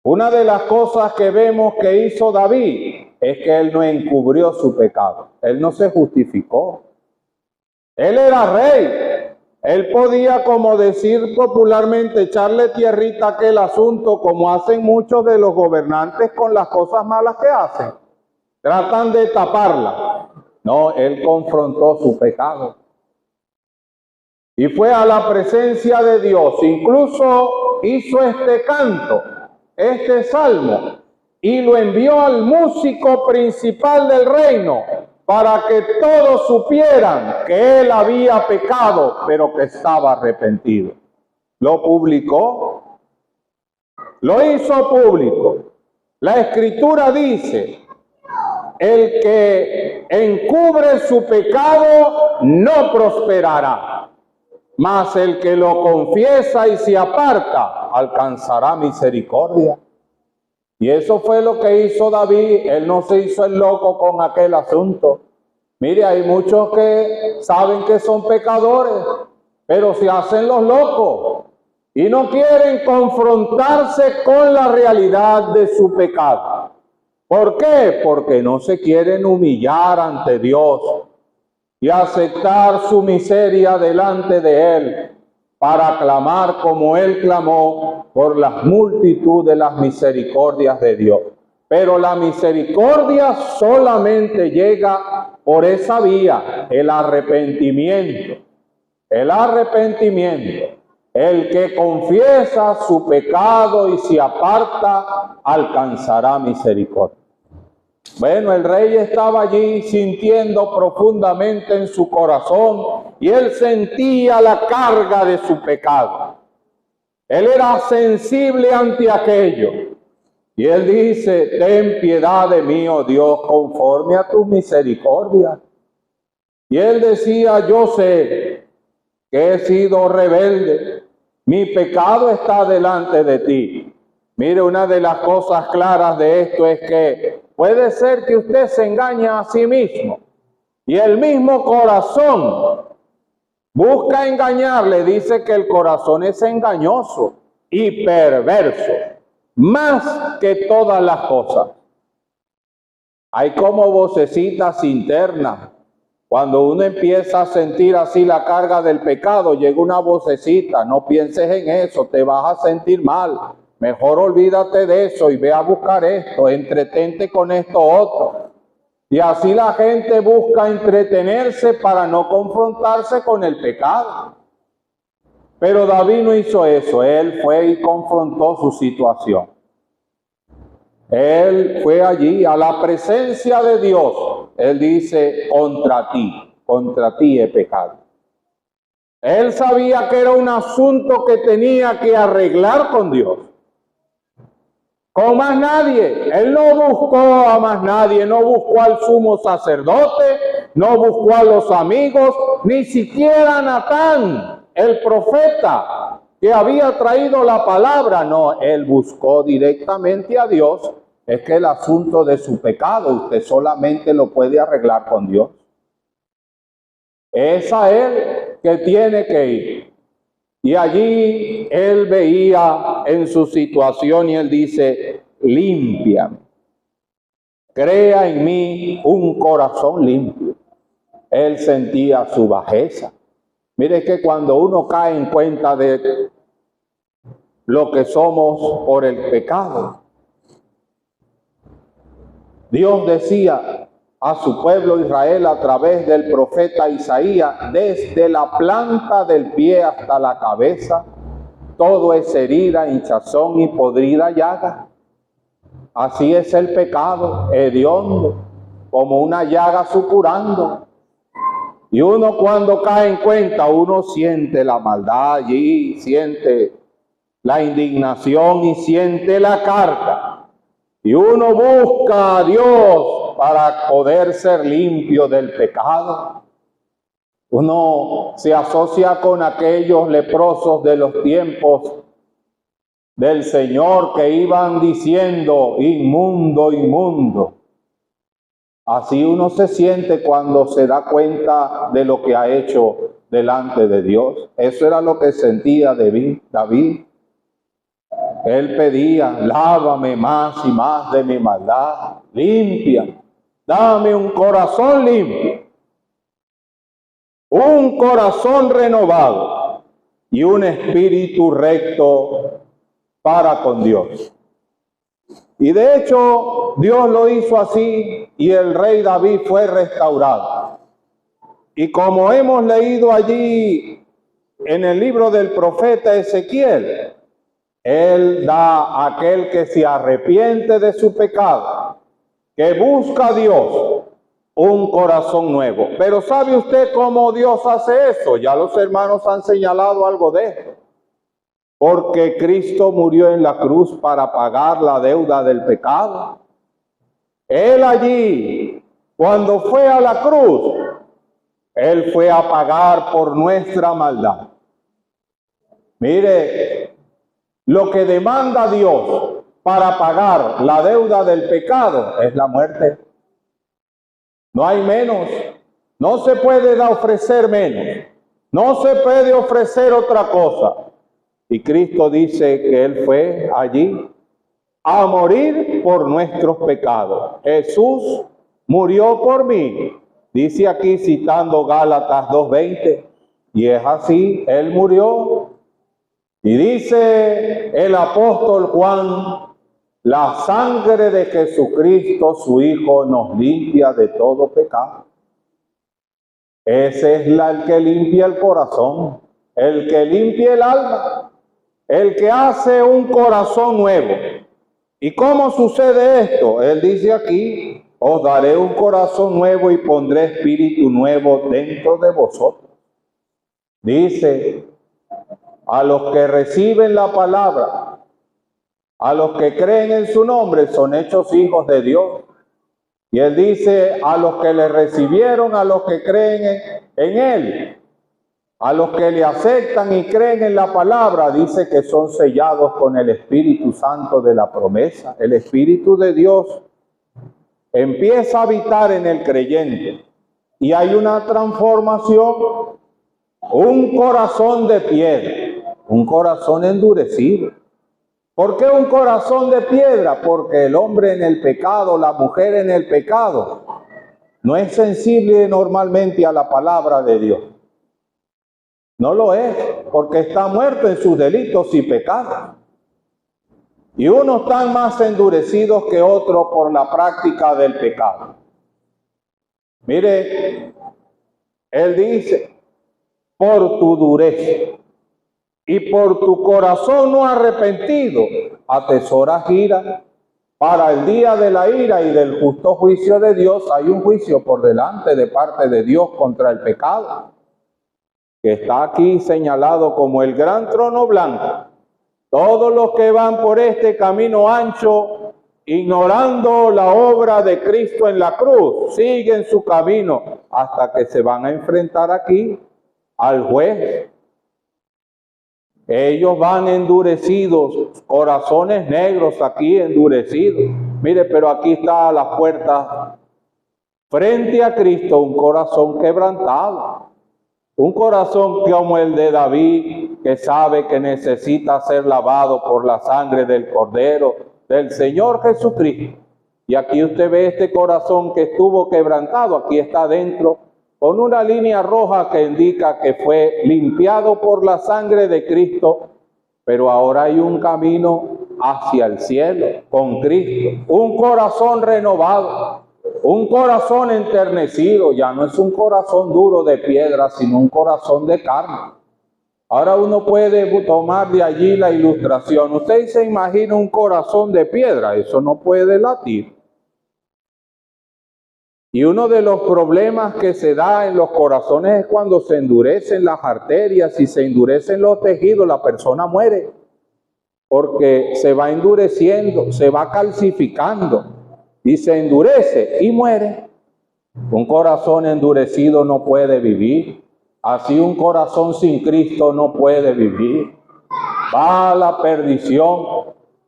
Una de las cosas que vemos que hizo David es que él no encubrió su pecado. Él no se justificó. Él era rey. Él podía, como decir popularmente, echarle tierrita a aquel asunto, como hacen muchos de los gobernantes con las cosas malas que hacen. Tratan de taparla. No, él confrontó su pecado. Y fue a la presencia de Dios. Incluso hizo este canto, este salmo, y lo envió al músico principal del reino para que todos supieran que él había pecado, pero que estaba arrepentido. Lo publicó, lo hizo público. La Escritura dice: el que encubre su pecado no prosperará. mas el que lo confiesa y se aparta alcanzará misericordia. Y eso fue lo que hizo David. Él no se hizo el loco con aquel asunto. Mire, hay muchos que saben que son pecadores, pero se hacen los locos y no quieren confrontarse con la realidad de su pecado. ¿Por qué? Porque no se quieren humillar ante Dios y aceptar su miseria delante de Él para clamar como Él clamó por la multitud de las misericordias de Dios. Pero la misericordia solamente llega por esa vía, el arrepentimiento. El arrepentimiento. El que confiesa su pecado y se aparta, alcanzará misericordia. Bueno, el rey estaba allí sintiendo profundamente en su corazón y él sentía la carga de su pecado. Él era sensible ante aquello. Y él dice, ten piedad de mí, oh Dios, conforme a tu misericordia. Y él decía, yo sé que he sido rebelde, mi pecado está delante de ti. Mire, una de las cosas claras de esto es que puede ser que usted se engañe a sí mismo y el mismo corazón busca engañarle. Dice que el corazón es engañoso y perverso, más que todas las cosas. Hay como vocecitas internas. Cuando uno empieza a sentir así la carga del pecado, llega una vocecita, no pienses en eso, te vas a sentir mal. Mejor olvídate de eso y ve a buscar esto, entretente con esto otro. Y así la gente busca entretenerse para no confrontarse con el pecado. Pero David no hizo eso, él fue y confrontó su situación. Él fue allí a la presencia de Dios. Él dice, contra ti he pecado. Él sabía que era un asunto que tenía que arreglar con Dios. Con más nadie. Él no buscó a más nadie, no buscó al sumo sacerdote, no buscó a los amigos, ni siquiera a Natán, el profeta que había traído la palabra. No, él buscó directamente a Dios. Es que el asunto de su pecado usted solamente lo puede arreglar con Dios. Es a él que tiene que ir. Y allí él veía en su situación y él dice, límpiame. Crea en mí un corazón limpio. Él sentía su bajeza. Mire que cuando uno cae en cuenta de lo que somos por el pecado, Dios decía a su pueblo Israel a través del profeta Isaías, desde la planta del pie hasta la cabeza, todo es herida, hinchazón y podrida llaga. Así es el pecado, hediondo, como una llaga supurando. Y uno cuando cae en cuenta, uno siente la maldad allí, siente la indignación y siente la carga. Y uno busca a Dios para poder ser limpio del pecado. Uno se asocia con aquellos leprosos de los tiempos del Señor que iban diciendo, inmundo, inmundo. Así uno se siente cuando se da cuenta de lo que ha hecho delante de Dios. Eso era lo que sentía David. Él pedía, lávame más y más de mi maldad, limpia, dame un corazón limpio, un corazón renovado y un espíritu recto para con Dios. Y de hecho, Dios lo hizo así y el rey David fue restaurado. Y como hemos leído allí en el libro del profeta Ezequiel, él da a aquel que se arrepiente de su pecado, que busca a Dios, un corazón nuevo. Pero ¿sabe usted cómo Dios hace eso? Ya los hermanos han señalado algo de esto. Porque Cristo murió en la cruz para pagar la deuda del pecado. Él allí, cuando fue a la cruz, Él fue a pagar por nuestra maldad. Mire, lo que demanda Dios para pagar la deuda del pecado es la muerte. No hay menos. No se puede ofrecer menos. No se puede ofrecer otra cosa. Y Cristo dice que Él fue allí a morir por nuestros pecados. Jesús murió por mí. Dice aquí citando Gálatas 2:20. Y es así, Él murió. Y dice el apóstol Juan, la sangre de Jesucristo, su Hijo, nos limpia de todo pecado. Ese es el que limpia el corazón, el que limpia el alma, el que hace un corazón nuevo. ¿Y cómo sucede esto? Él dice aquí, os daré un corazón nuevo y pondré espíritu nuevo dentro de vosotros. Dice, a los que reciben la palabra, a los que creen en su nombre, son hechos hijos de Dios. Y Él dice, a los que le recibieron, a los que creen en Él, a los que le aceptan y creen en la palabra, dice que son sellados con el Espíritu Santo de la promesa. El Espíritu de Dios empieza a habitar en el creyente y hay una transformación, un corazón de piedra, un corazón endurecido. ¿Por qué un corazón de piedra? Porque el hombre en el pecado, la mujer en el pecado, no es sensible normalmente a la palabra de Dios. No lo es, porque está muerto en sus delitos y pecados. Y unos están más endurecidos que otros por la práctica del pecado. Mire, Él dice, por tu dureza y por tu corazón no arrepentido, atesoras ira. Para el día de la ira y del justo juicio de Dios, hay un juicio por delante de parte de Dios contra el pecado, que está aquí señalado como el gran trono blanco. Todos los que van por este camino ancho, ignorando la obra de Cristo en la cruz, siguen su camino hasta que se van a enfrentar aquí al juez. Ellos van endurecidos, corazones negros aquí endurecidos. Mire, pero aquí está a las puertas, frente a Cristo, un corazón quebrantado. Un corazón como el de David, que sabe que necesita ser lavado por la sangre del Cordero, del Señor Jesucristo. Y aquí usted ve este corazón que estuvo quebrantado, aquí está dentro, con una línea roja que indica que fue limpiado por la sangre de Cristo, pero ahora hay un camino hacia el cielo con Cristo. Un corazón renovado, un corazón enternecido, ya no es un corazón duro de piedra, sino un corazón de carne. Ahora uno puede tomar de allí la ilustración. Usted se imagina un corazón de piedra, eso no puede latir. Y uno de los problemas que se da en los corazones es cuando se endurecen las arterias y se endurecen los tejidos, la persona muere. Porque se va endureciendo, se va calcificando y se endurece y muere. Un corazón endurecido no puede vivir. Así un corazón sin Cristo no puede vivir. Va a la perdición,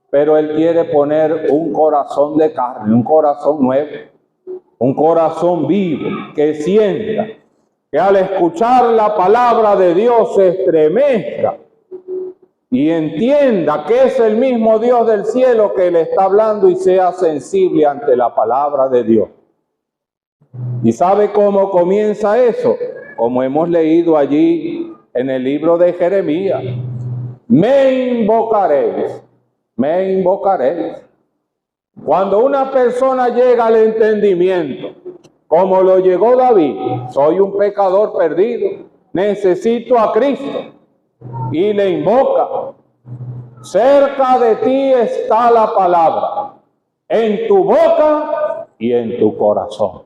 pero Él quiere poner un corazón de carne, un corazón nuevo. Un corazón vivo, que sienta, que al escuchar la palabra de Dios se estremezca y entienda que es el mismo Dios del cielo que le está hablando y sea sensible ante la palabra de Dios. ¿Y sabe cómo comienza eso? Como hemos leído allí en el libro de Jeremías. Me invocaréis, me invocaréis. Cuando una persona llega al entendimiento, como lo llegó David, soy un pecador perdido, necesito a Cristo, y le invoca, cerca de ti está la palabra, en tu boca y en tu corazón,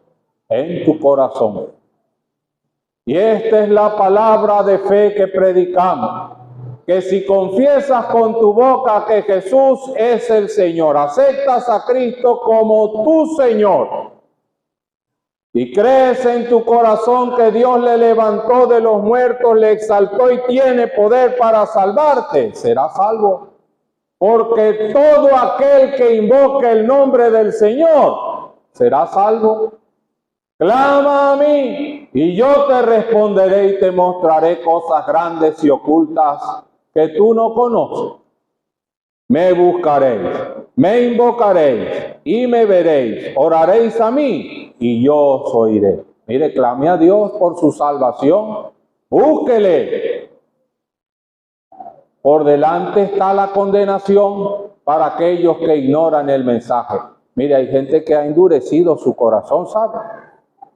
en tu corazón. Y esta es la palabra de fe que predicamos, que si confiesas con tu boca que Jesús es el Señor, aceptas a Cristo como tu Señor y crees en tu corazón que Dios le levantó de los muertos, le exaltó y tiene poder para salvarte, serás salvo. Porque todo aquel que invoque el nombre del Señor será salvo. Clama a mí y yo te responderé y te mostraré cosas grandes y ocultas que tú no conoces. Me buscaréis, me invocaréis y me veréis. Oraréis a mí y yo os oiré. Mire, clame a Dios por su salvación. Búsquele. Por delante está la condenación para aquellos que ignoran el mensaje. Mire, hay gente que ha endurecido su corazón, ¿sabe?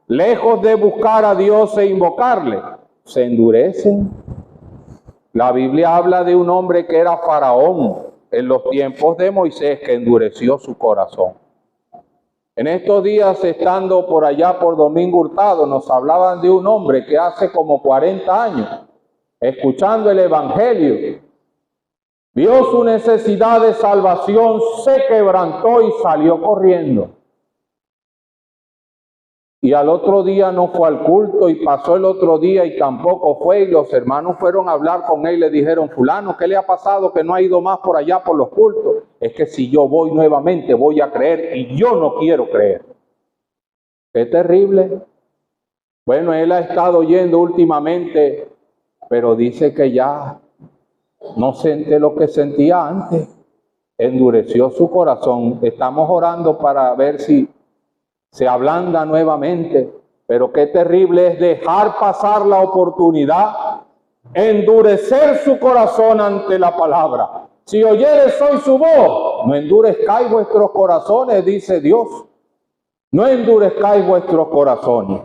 Lejos de buscar a Dios e invocarle, se endurecen. La Biblia habla de un hombre que era faraón en los tiempos de Moisés, que endureció su corazón. En estos días, estando por allá por Domingo Hurtado, nos hablaban de un hombre que hace como 40 años, escuchando el Evangelio, vio su necesidad de salvación, se quebrantó y salió corriendo. Y al otro día no fue al culto, y pasó el otro día y tampoco fue, y los hermanos fueron a hablar con él y le dijeron: fulano, ¿qué le ha pasado que no ha ido más por allá por los cultos? Es que si yo voy nuevamente voy a creer y yo no quiero creer. Qué terrible. Bueno, él ha estado yendo últimamente, pero dice que ya no siente lo que sentía antes. Endureció su corazón. Estamos orando para ver si se ablanda nuevamente, pero qué terrible es dejar pasar la oportunidad, endurecer su corazón ante la palabra. Si oyeres hoy su voz, no endurezcáis vuestros corazones, dice Dios. No endurezcáis vuestros corazones.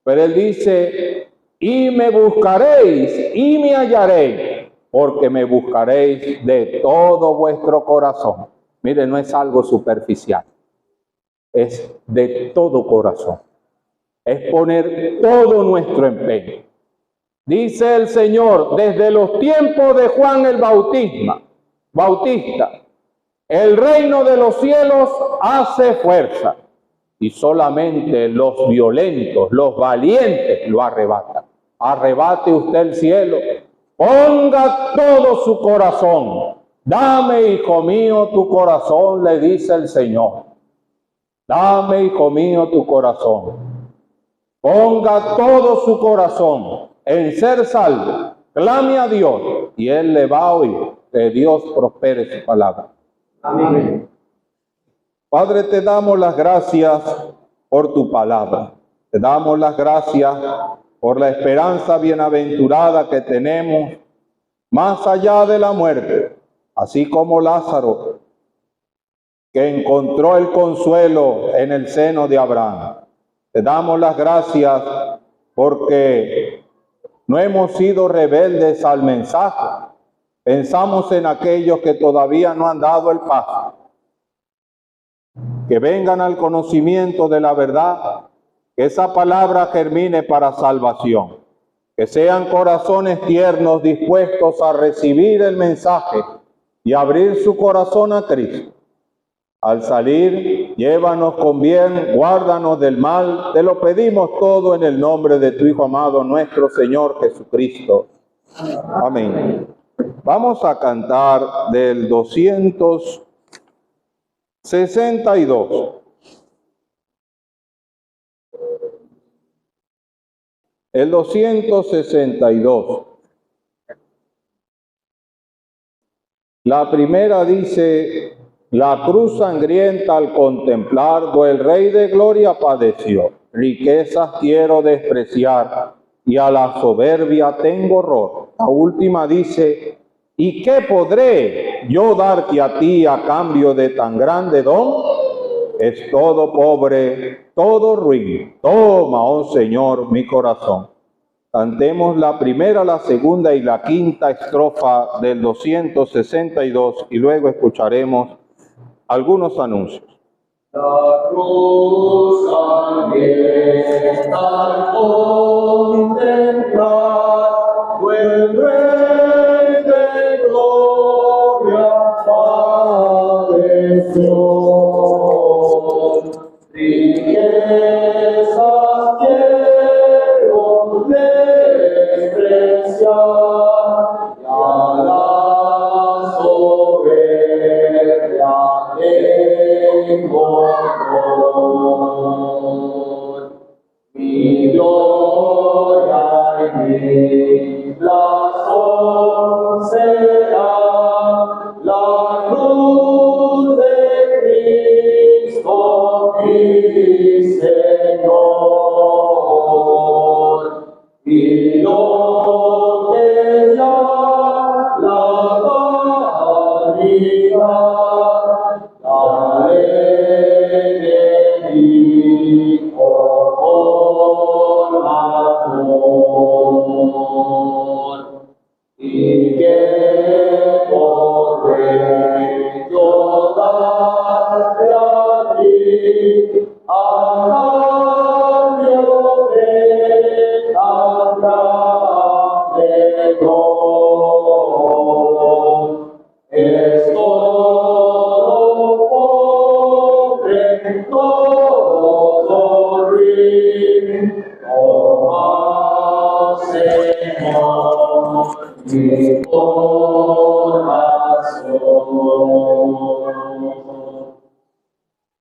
Pero él dice: y me buscaréis y me hallaréis, porque me buscaréis de todo vuestro corazón. Mire, no es algo superficial. Es de todo corazón. Es poner todo nuestro empeño. Dice el Señor, desde los tiempos de Juan el Bautista, el reino de los cielos hace fuerza y solamente los violentos, los valientes lo arrebatan. Arrebate usted el cielo, ponga todo su corazón. Dame, hijo mío, tu corazón, le dice el Señor. Dame, hijo mío, tu corazón. Ponga todo su corazón en ser salvo. Clame a Dios y Él le va a oír. Que Dios prospere su palabra. Amén. Padre, te damos las gracias por tu palabra. Te damos las gracias por la esperanza bienaventurada que tenemos más allá de la muerte, así como Lázaro, que encontró el consuelo en el seno de Abraham. Te damos las gracias porque no hemos sido rebeldes al mensaje. Pensamos en aquellos que todavía no han dado el paso. Que vengan al conocimiento de la verdad, que esa palabra germine para salvación. Que sean corazones tiernos dispuestos a recibir el mensaje y abrir su corazón a Cristo. Al salir, llévanos con bien, guárdanos del mal. Te lo pedimos todo en el nombre de tu Hijo amado, nuestro Señor Jesucristo. Amén. Vamos a cantar del 262. El 262. La primera dice: la cruz sangrienta al contemplar, do el Rey de Gloria padeció. Riquezas quiero despreciar y a la soberbia tengo horror. La última dice: ¿y qué podré yo darte a ti a cambio de tan grande don? Es todo pobre, todo ruin. Toma, oh Señor, mi corazón. Cantemos la primera, la segunda y la quinta estrofa del 262 y luego escucharemos algunos anuncios. La cruz sangrienta al contemplar, fue el Rey de Gloria padeció. Riqueza la sol será la luz de Cristo mi Señor, y lo que ya la vanidad, la enemigo con amor, y que podré yo darle a ti a cambio de tan grande don. Es todo pobre, todo ruin, toma, Señor, mi corazón.